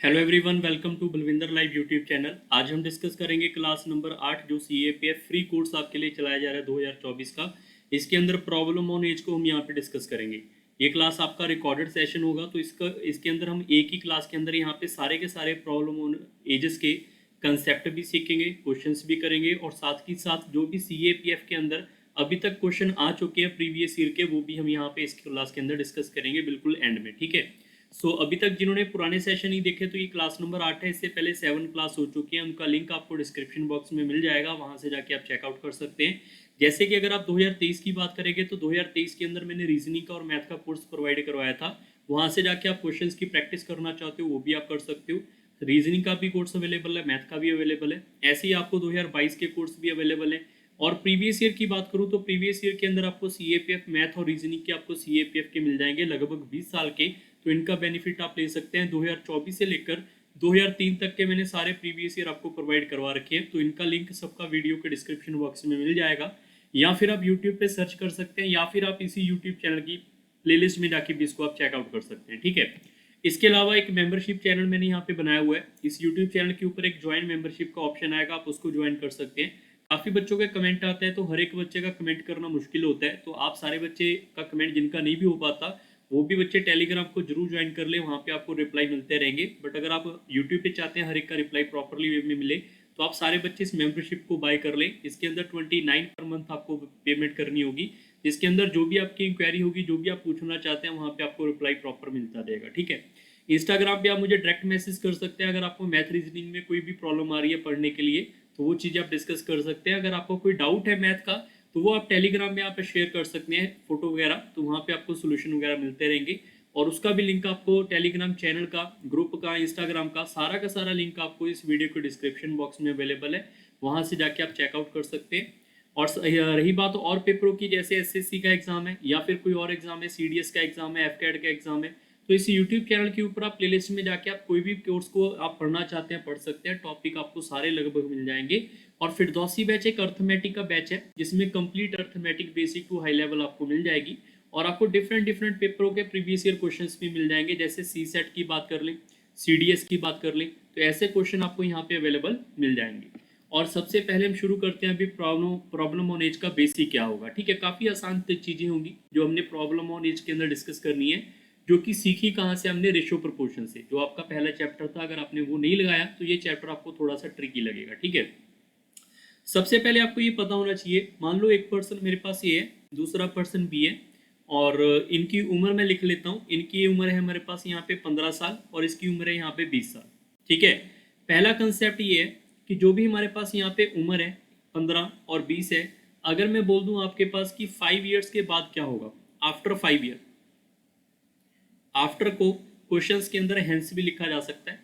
Hello everyone, welcome to Balwinder live YouTube channel. आज हम discuss करेंगे क्लास नंबर 8 जो CAPF फ्री कोर्स आपके लिए चलाया जा रहा है 2024 का। इसके अंदर प्रॉब्लम ऑन एज को हम यहाँ पे डिस्कस करेंगे। ये क्लास आपका रिकॉर्डेड सेशन होगा, तो इसके अंदर हम एक ही क्लास के अंदर यहाँ पे सारे के सारे प्रॉब्लम ऑन एजेस के कंसेप्ट भी सीखेंगे, क्वेश्चंस भी करेंगे, और साथ ही साथ जो भी CAPF के अंदर अभी तक क्वेश्चन आ चुके हैं प्रीवियस ईयर के, वो भी हम यहाँ पे इस क्लास के अंदर डिस्कस करेंगे बिल्कुल एंड में। ठीक है। अभी तक जिन्होंने पुराने सेशन ही देखे तो ये क्लास नंबर 8 है। इससे पहले 7 क्लास हो चुकी है, उनका लिंक आपको डिस्क्रिप्शन बॉक्स में मिल जाएगा, वहां से जाके आप चेकआउट कर सकते हैं। जैसे कि अगर आप 2023 की बात करेंगे तो 2023 के अंदर मैंने रीजनिंग का और मैथ का कोर्स प्रोवाइड करवाया था। वहां से जाके आप क्वेश्चंस की प्रैक्टिस करना चाहते हो वो भी आप कर सकते हो। रीजनिंग का भी कोर्स अवेलेबल है, मैथ का भी अवेलेबल है। ऐसे ही आपको 2022 के कोर्स भी अवेलेबल है। और प्रीवियस ईयर की बात करूं तो प्रीवियस ईयर के अंदर आपको CAPF मैथ और रीजनिंग के आपको CAPF के मिल जाएंगे लगभग 20 साल के। तो इनका बेनिफिट आप ले सकते हैं। 2024 से लेकर 2003 तक के मैंने सारे प्रीवियस ईयर आपको प्रोवाइड करवा रखे हैं, तो इनका लिंक सबका वीडियो के डिस्क्रिप्शन बॉक्स में मिल जाएगा, या फिर आप यूट्यूब पे सर्च कर सकते हैं, या फिर आप इसी यूट्यूब चैनल की प्लेलिस्ट में जाके भी इसको आप चेकआउट कर सकते हैं। ठीक है। इसके अलावा एक मेंबरशिप चैनल मैंने यहाँ पे बनाया हुआ है। इस यूट्यूब चैनल के ऊपर एक ज्वाइन मेंबरशिप का ऑप्शन आएगा, आप उसको ज्वाइन कर सकते हैं। काफ़ी बच्चों के कमेंट आते हैं, तो हर एक बच्चे का कमेंट करना मुश्किल होता है, तो आप सारे बच्चे का कमेंट जिनका नहीं भी हो पाता वो भी बच्चे टेलीग्राम को जरूर ज्वाइन कर ले, वहाँ पे आपको रिप्लाई मिलते रहेंगे। बट अगर आप यूट्यूब पे चाहते हैं हर एक का रिप्लाई प्रॉपरली वे में मिले, तो आप सारे बच्चे इस मेंबरशिप को बाय कर लें। इसके अंदर 29 पर मंथ आपको पेमेंट करनी होगी, जिसके अंदर जो भी आपकी इंक्वायरी होगी, जो भी आप पूछना चाहते हैं, वहाँ पे आपको रिप्लाई प्रॉपर मिलता रहेगा। ठीक है। इंस्टाग्राम पे आप मुझे डायरेक्ट मैसेज कर सकते हैं अगर आपको मैथ रीजनिंग में कोई भी प्रॉब्लम आ रही है पढ़ने के लिए, तो वो चीज़ें आप डिस्कस कर सकते हैं। अगर आपको कोई डाउट है मैथ का, तो वो आप टेलीग्राम में आप शेयर कर सकते हैं फोटो वगैरह, तो वहाँ पे आपको सोल्यूशन वगैरह मिलते रहेंगे। और उसका भी लिंक आपको टेलीग्राम चैनल का, ग्रुप का, इंस्टाग्राम का सारा लिंक आपको इस वीडियो के डिस्क्रिप्शन बॉक्स में अवेलेबल है, वहाँ से जाके आप चेकआउट कर सकते हैं। और रही बात और पेपरों की, जैसे SSC का एग्जाम है या फिर कोई और एग्जाम है, CDS का एग्जाम है, FCAT का एग्जाम है, तो इस यूट्यूब चैनल के ऊपर आप प्लेलिस्ट में जाके आप कोई भी कोर्स को आप पढ़ना चाहते हैं पढ़ सकते हैं। टॉपिक आपको सारे लगभग मिल जाएंगे। और फिरदौसी बैच एक अर्थमेटिक का बैच है, जिसमें complete arithmetic basic to high level आपको मिल जाएगी, और आपको डिफरेंट डिफरेंट पेपरों के प्रीवियस ईयर क्वेश्चंस भी मिल जाएंगे। जैसे CSET की बात कर लें, CDS की बात कर लें, तो ऐसे क्वेश्चन आपको यहाँ पे अवेलेबल मिल जाएंगे। और सबसे पहले हम शुरू करते हैं अभी प्रॉब्लम ऑन एज का बेसिक क्या होगा। ठीक है। काफ़ी आसान चीज़ें होंगी जो हमने प्रॉब्लम ऑन एज के अंदर डिस्कस करनी है, जो कि सीखी कहाँ से हमने, रेशियो प्रोपोर्शन से। जो आपका पहला चैप्टर था, अगर आपने वो नहीं लगाया तो ये चैप्टर आपको थोड़ा सा ट्रिकी लगेगा। ठीक है। सबसे पहले आपको ये पता होना चाहिए, मान लो एक पर्सन मेरे पास ये है, दूसरा पर्सन भी है, और इनकी उम्र मैं लिख लेता हूँ। इनकी उम्र है हमारे पास यहाँ पे 15 साल, और इसकी उम्र है यहाँ पे 20 साल। ठीक है। पहला कंसेप्ट ये है कि जो भी हमारे पास यहाँ पे उम्र है 15 और 20 है, अगर मैं बोल दूँ आपके पास कि 5 ईयर्स के बाद क्या होगा, आफ्टर 5 ईयर, आफ्टर को क्वेश्चंस के अंदर हेंस भी लिखा जा सकता है।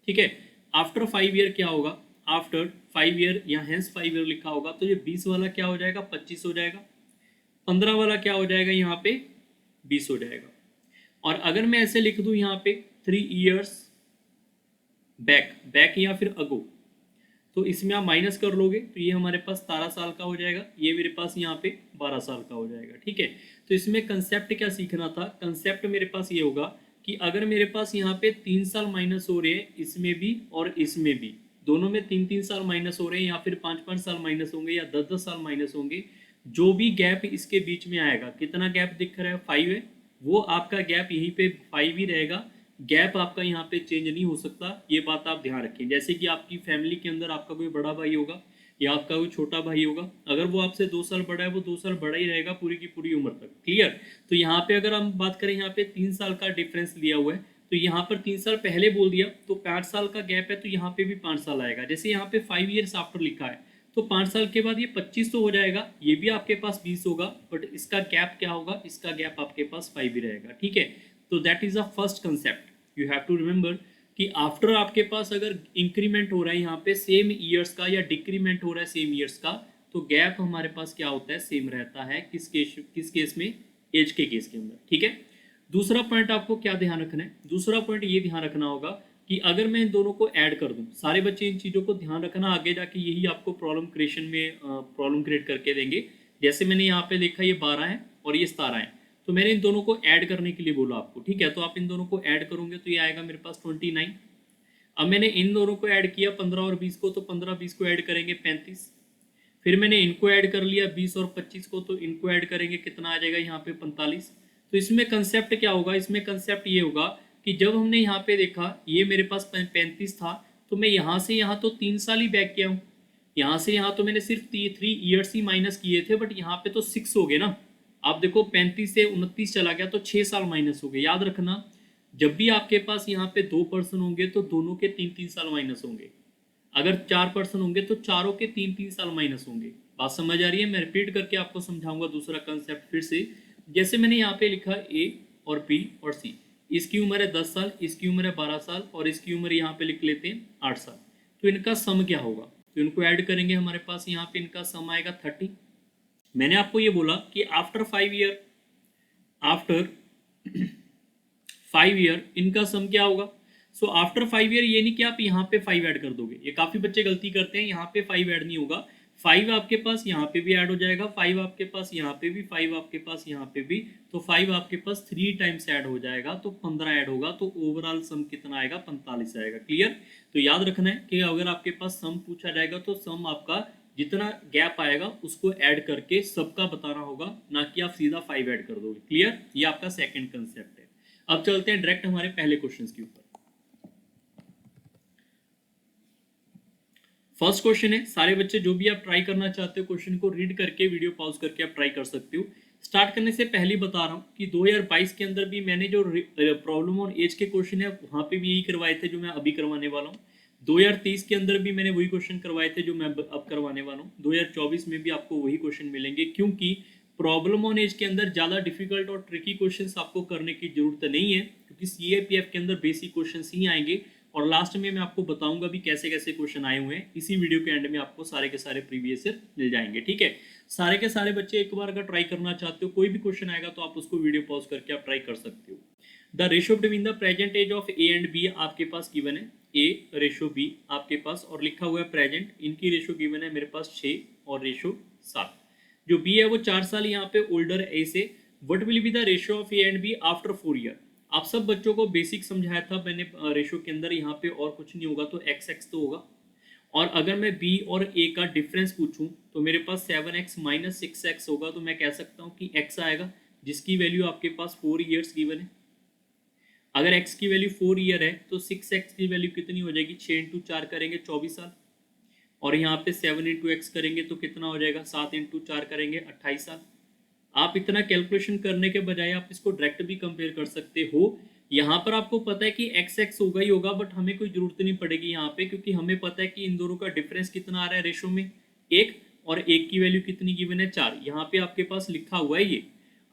ठीक है। आफ्टर 5 ईयर क्या होगा, आफ्टर 5 ईयर या हेंस 5 ईयर लिखा होगा, तो ये 20 वाला क्या हो जाएगा, 25 हो जाएगा। 15 वाला क्या हो जाएगा, यहाँ पे 20 हो जाएगा। और अगर मैं ऐसे लिख दूं यहाँ पे 3 ईयर्स बैक, बैक या फिर अगो, तो इसमें आप माइनस कर लोगे तो ये हमारे पास 17 साल का हो जाएगा, ये मेरे पास यहाँ पे 12 साल का हो जाएगा। ठीक है। तो इसमें कंसेप्ट क्या सीखना था, कंसेप्ट मेरे पास ये होगा कि अगर मेरे पास यहाँ पे 3 साल माइनस हो रहे हैं, इसमें भी और इसमें भी, दोनों में 3-3 साल माइनस हो रहे हैं, या फिर 5-5 साल माइनस होंगे, या 10-10 साल माइनस होंगे, जो भी गैप इसके बीच में आएगा, कितना गैप दिख रहा है, 5 है, वो आपका गैप यहीं पे 5 ही रहेगा। गैप आपका यहाँ पे चेंज नहीं हो सकता, ये बात आप ध्यान रखें। जैसे कि आपकी फैमिली के अंदर आपका कोई बड़ा भाई होगा या आपका कोई छोटा भाई होगा, अगर वो आपसे 2 साल बड़ा है, वो 2 साल बड़ा ही रहेगा पूरी की पूरी उम्र तक। क्लियर। तो यहाँ पे अगर हम बात करें, यहाँ पे 3 साल का डिफरेंस लिया हुआ है, तो यहाँ पर 3 साल पहले बोल दिया, तो 5 साल का गैप है, तो यहाँ पे भी 5 साल आएगा। जैसे यहाँ पे 5 ईयर्स आफ्टर लिखा है, तो 5 साल के बाद ये 25 तो हो जाएगा, ये भी आपके पास 20 होगा, बट इसका गैप क्या होगा, इसका गैप आपके पास 5 ही रहेगा। ठीक है। तो that is a first concept, you have to remember कि आफ्टर आपके पास अगर इंक्रीमेंट हो रहा है यहाँ पे सेम ईयर्स का, या डिक्रीमेंट हो रहा है सेम ईयर्स का, तो गैप हमारे पास क्या होता है, सेम रहता है। किस केस में, एज के केस के अंदर। ठीक है। दूसरा पॉइंट आपको क्या ध्यान रखना है, दूसरा पॉइंट ये ध्यान रखना होगा कि अगर मैं इन दोनों को ऐड कर दूं, सारे बच्चे इन चीज़ों को ध्यान रखना, आगे जाके यही आपको प्रॉब्लम क्रिएशन में प्रॉब्लम क्रिएट करके देंगे। जैसे मैंने यहाँ पे लिखा, ये 12 है और ये 17 है, तो मैंने इन दोनों को ऐड करने के लिए बोला आपको। ठीक है। तो आप इन दोनों को ऐड करोगे तो ये आएगा मेरे पास 29, अब मैंने इन दोनों को ऐड किया 15 और 20 को, तो 15 20 को ऐड करेंगे 35। फिर मैंने इनको ऐड कर लिया 20 और 25 को, तो इनको ऐड करेंगे कितना आ जाएगा यहाँ पे 45। तो इसमें कंसेप्ट क्या होगा, इसमें कंसेप्ट ये होगा कि जब हमने यहाँ पे देखा ये मेरे पास 35 था, तो मैं यहाँ से यहाँ तो 3 साल ही बैक किया हूँ, यहाँ से यहाँ तो मैंने सिर्फ 3 ईयर्स ही माइनस किए थे, बट यहाँ पे तो 6 हो गए ना। आप देखो 35 से 29 चला गया तो 6 साल माइनस हो गए। याद रखना जब भी आपके पास यहाँ पे 2 पर्सन होंगे तो दोनों के 3 साल माइनस होंगे, अगर 4 पर्सन होंगे तो चारों के 3 साल माइनस होंगे। बात समझ आ रही है? मैं रिपीट करके आपको समझाऊंगा दूसरा कंसेप्ट फिर से। जैसे मैंने यहाँ पे लिखा ए और बी और सी, इसकी उम्र है 10 साल, इसकी उम्र है 12 साल और इसकी उम्र यहाँ पे लिख लेते हैं 8 साल। तो इनका सम क्या होगा, तो इनको ऐड करेंगे, हमारे पास यहाँ पे इनका सम आएगा 30। मैंने आपको ये बोला कि आफ्टर 5 ईयर इनका सम क्या होगा। सो आफ्टर 5 ईयर ये नहीं कि आप यहाँ पे 5 ऐड कर दोगे, ये काफी बच्चे गलती करते हैं, यहाँ पे 5 ऐड नहीं होगा। 5 आपके पास यहाँ पे भी ऐड हो जाएगा, 5 आपके पास यहाँ पे भी, 5 आपके पास यहाँ पे भी, तो 5 आपके पास 3 टाइम्स ऐड हो जाएगा, तो 15 ऐड होगा, तो ओवरऑल सम कितना आएगा 45 आएगा। क्लियर? तो याद रखना है कि अगर आपके पास सम पूछा जाएगा तो सम आपका जितना गैप आएगा उसको ऐड करके सबका बताना होगा, ना कि आप सीधा 5 ऐड कर दोगे। क्लियर? ये आपका सेकंड कंसेप्ट है। अब चलते हैं डायरेक्ट हमारे पहले क्वेश्चन के ऊपर। फर्स्ट क्वेश्चन है, सारे बच्चे जो भी आप ट्राई करना चाहते हो क्वेश्चन को रीड करके वीडियो पॉज करके आप ट्राई कर सकते हो। स्टार्ट करने से पहले बता रहा हूँ कि 2022 के अंदर भी मैंने जो प्रॉब्लम ऑन एज के क्वेश्चन है वहाँ पे भी यही करवाए थे जो मैं अभी करवाने वाला हूँ। 2023 के अंदर भी मैंने वही क्वेश्चन करवाए थे जो मैं अब करवाने वाला हूँ। 2024 में भी आपको वही क्वेश्चन मिलेंगे, क्योंकि प्रॉब्लम ऑन एज के अंदर ज़्यादा डिफिकल्ट और ट्रिकी क्वेश्चन आपको करने की जरूरत नहीं है, क्योंकि CAPF के अंदर बेसिक क्वेश्चन ही आएंगे और लास्ट में मैं आपको बताऊंगा भी कैसे कैसे क्वेश्चन आए हुए हैं। इसी वीडियो के एंड में आपको सारे के सारे प्रीवियस ईयर मिल जाएंगे। ठीक है, सारे के सारे बच्चे एक बार अगर ट्राई करना चाहते हो, कोई भी क्वेश्चन आएगा तो आप उसको वीडियो पॉज करके आप ट्राई कर सकते हो। The ratio between the present age of A and B आपके पास गिवन है, ए रेशियो बी आपके पास, और लिखा हुआ है प्रेजेंट, इनकी रेशियो गिवन है मेरे पास 6 और रेशियो 7। जो बी है वो 4 साल यहाँ पे ओल्डर है ए से। What will be the ratio of A and B after 4 year. आप सब बच्चों को बेसिक समझाया था मैंने रेशियो के अंदर, यहाँ पे और कुछ नहीं होगा तो x तो होगा। और अगर मैं b और a का डिफरेंस पूछूं तो मेरे पास 7x माइनस 6x होगा, तो मैं कह सकता हूँ कि x आएगा जिसकी वैल्यू आपके पास 4 ईयर्स गिवन है। अगर x की वैल्यू 4 ईयर है तो 6x की वैल्यू कितनी हो जाएगी, 6 इंटू 4 करेंगे 24 साल, और यहाँ पे 7 इंटू एक्स करेंगे तो कितना हो जाएगा, 7 इंटू 4 करेंगे 28 साल। आप इतना कैलकुलेशन करने के बजाय आप इसको डायरेक्ट भी कंपेयर कर सकते हो। यहाँ पर आपको पता है कि x होगा ही होगा, बट हमें कोई जरूरत नहीं पड़ेगी यहाँ पे, क्योंकि हमें पता है कि इन दोनों का डिफरेंस कितना आ रहा है रेशो में, 1, और 1 की वैल्यू कितनी गिवन है, 4। यहाँ पे आपके पास लिखा हुआ है ये,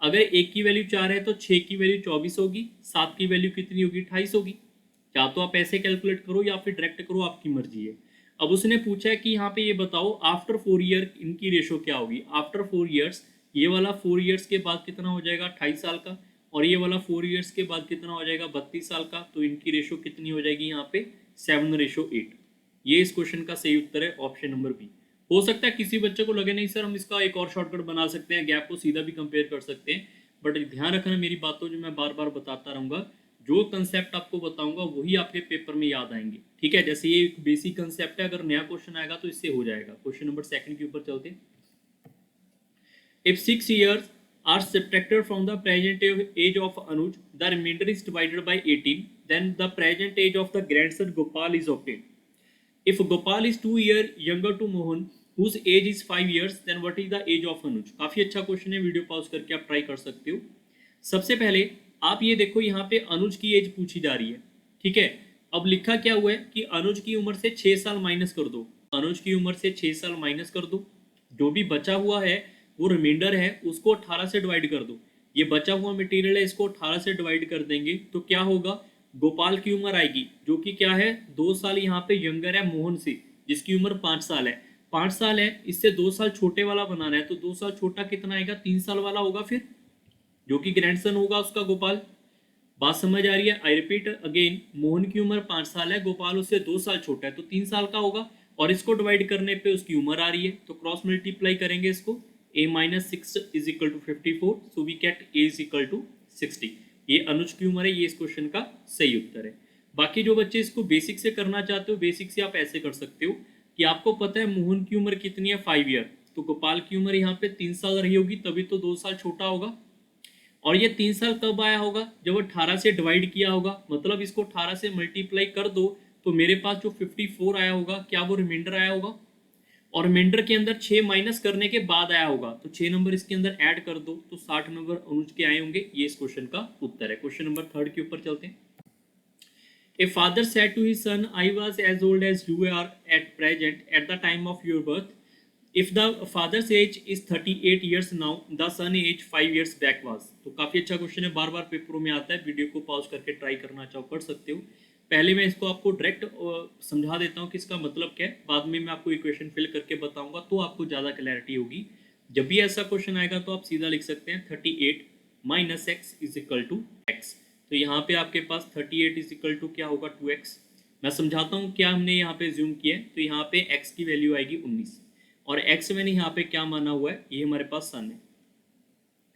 अगर 1 की वैल्यू 4 है तो 6 की वैल्यू 24 होगी, 7 की वैल्यू कितनी होगी, 28 होगी। या तो आप ऐसे कैलकुलेट करो या फिर डायरेक्ट करो, आपकी मर्जी है। अब उसने पूछा है कि यहाँ पे ये बताओ आफ्टर 4 ईयर इनकी रेशो क्या होगी। आफ्टर 4 ईयर्स, ये वाला 4 ईयर्स के बाद कितना हो जाएगा, 28 साल का, और ये वाला 4 ईयर्स के बाद कितना हो जाएगा, 32 साल का। तो इनकी रेशो कितनी हो जाएगी यहाँ पे, 7:8। ये इस क्वेश्चन का सही उत्तर है, ऑप्शन नंबर बी। हो सकता है किसी बच्चे को लगे नहीं सर हम इसका एक और शॉर्टकट बना सकते हैं, गैप को सीधा भी कंपेयर कर सकते हैं, बट ध्यान रखना मेरी बातों जो मैं बार बार बताता रहूंगा, जो कंसेप्ट आपको बताऊंगा वही आपके पेपर में याद आएंगे। ठीक है, जैसे ये एक बेसिक कंसेप्ट है, अगर नया क्वेश्चन आएगा तो इससे हो जाएगा। क्वेश्चन नंबर 2 के ऊपर चलते हैं। If 6 years are subtracted from the present age of Anuj, the remainder is divided by 18, then the present age of the grandson Gopal is obtained. If Gopal is 2 years younger to Mohan, whose age is 5 years, then what is the age of Anuj? काफी अच्छा question है, video pause करके आप try कर सकते हो। सबसे पहले आप ये देखो, यहाँ पे अनुज की एज पूछी जा रही है। ठीक है, अब लिखा क्या हुआ है कि अनुज की उम्र से 6 साल माइनस कर दो, अनुज की उम्र से 6 साल माइनस कर दो, जो भी बचा हुआ है वो रिमाइंडर है उसको 18 से डिवाइड कर दो। ये बचा हुआ मटेरियल है, इसको 18 से डिवाइड कर देंगे तो क्या होगा, गोपाल की उम्र आएगी जो कि क्या है, 2 साल यहाँ पे यंगर है मोहन से, जिसकी उम्र 5 साल है। 5 साल है, इससे 2 साल छोटे वाला बनाना है, तो 2 साल छोटा कितना आएगा, 3 साल वाला होगा फिर, जो कि ग्रैंडसन होगा उसका गोपाल। बात समझ आ रही है? आई रिपीट अगेन, मोहन की उम्र 5 साल है, गोपाल उससे 2 साल छोटा है, तो 3 साल का होगा, और इसको डिवाइड करने पे उसकी उम्र आ रही है, तो क्रॉस मल्टीप्लाई करेंगे इसको, a minus 6 is equal to 54, so we get a is equal to 60। ये अनुज की उम्र है, ये इस क्वेश्चन का सही उत्तर है। बाकी जो बच्चे इसको बेसिक से करना चाहते हो, बेसिक से आप ऐसे कर सकते हो कि आपको पता है मोहन की उम्र कितनी है, 5 ईयर, तो गोपाल की उम्र यहाँ पे 3 साल रही होगी, तभी तो 2 साल छोटा होगा। और ये 3 साल कब आया होगा, जब 18 से डिवाइड किया होगा, मतलब इसको 18 से मल्टीप्लाई कर दो तो मेरे पास जो 54 आया होगा, क्या वो रिमाइंडर आया होगा? और रिमाइंडर के अंदर 6 माइनस करने के बाद आया होगा, तो 6 नंबर इसके अंदर ऐड कर दो तो 60 नंबर अनुज के आए होंगे। ये इस क्वेश्चन का उत्तर है। क्वेश्चन नंबर 3 के ऊपर चलते हैं। A father said to his son, I was as old as you are at present at the time of your birth. If the father's age is 38 years now, the son age 5 years back was. तो काफ़ी अच्छा question है, बार बार पेपरों में आता है, video को pause करके ट्राई करना चाहो कर सकते हो। पहले मैं इसको आपको डायरेक्ट समझा देता हूँ कि इसका मतलब क्या है, बाद में मैं आपको इक्वेशन फिल करके बताऊंगा तो आपको ज़्यादा क्लैरिटी होगी। जब भी ऐसा क्वेश्चन आएगा तो आप सीधा लिख सकते हैं 38 minus x is equal to x. तो यहाँ पे आपके पास 38 इज इक्वल टू क्या होगा, 2x। मैं समझाता हूँ क्या हमने यहाँ पे ज्यूम किया है। तो यहाँ पे x की वैल्यू आएगी 19 और x मैंने यहाँ पे क्या माना हुआ है, ये हमारे पास सन है।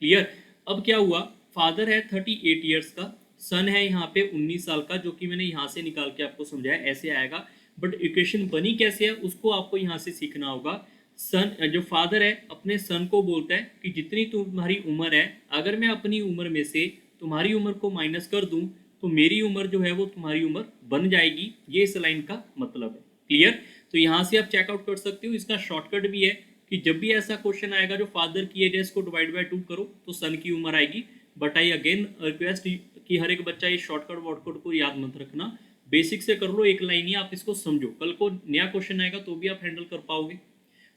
क्लियर? अब क्या हुआ, फादर है 38 ईयर्स का, सन है यहाँ पे 19 साल का, जो कि मैंने यहाँ से निकाल के आपको समझाया, ऐसे आएगा। बट इक्वेशन बनी कैसे है उसको आपको यहाँ से सीखना होगा। सन, जो फादर है अपने सन को बोलता है कि जितनी तुम्हारी उम्र है, अगर मैं अपनी उम्र में से तुम्हारी उम्र को माइनस कर दूं तो मेरी उम्र जो है वो तुम्हारी उम्र बन जाएगी। ये इस लाइन का मतलब है। क्लियर? तो यहाँ से आप चेकआउट कर सकते हो। इसका शॉर्टकट भी है कि जब भी ऐसा क्वेश्चन आएगा जो फादर की एज है, इसको डिवाइड बाय 2 करो तो सन की उम्र आएगी। बट आई अगेन रिक्वेस्ट कि हर एक बच्चा ये शॉर्टकट वॉर्टकट को याद मत रखना, बेसिक से कर लो, एक लाइन ही आप इसको समझो, कल को नया क्वेश्चन आएगा तो भी आप हैंडल कर पाओगे।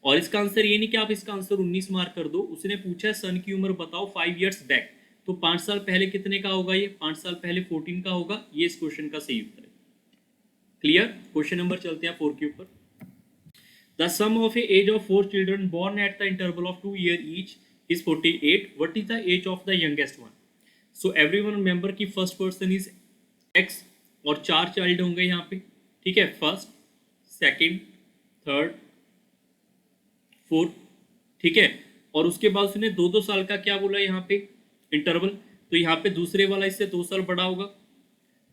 और इसका आंसर ये नहीं कि आप इसका आंसर 19 मार्क कर दो। उसने पूछा सन की उम्र बताओ 5 ईयर्स बैक, तो 5 साल पहले कितने का होगा, ये 5 साल पहले 14 का होगा। ये इस क्वेश्चन का सही उत्तर है। क्लियर? क्वेश्चन नंबर चलते हैं 4 के ऊपर। The sum of a age of 4 children born at the interval of 2 year each is 48। What is the age of the youngest one? So everyone remember कि फर्स्ट पर्सन इज एक्स और 4 child होंगे यहाँ पे। ठीक है, first, second, third, fourth. ठीक है, और उसके बाद उसने 2-2 साल का क्या बोला यहाँ पे, इंटरवल। तो यहाँ पे दूसरे वाला इससे 2 साल बड़ा होगा,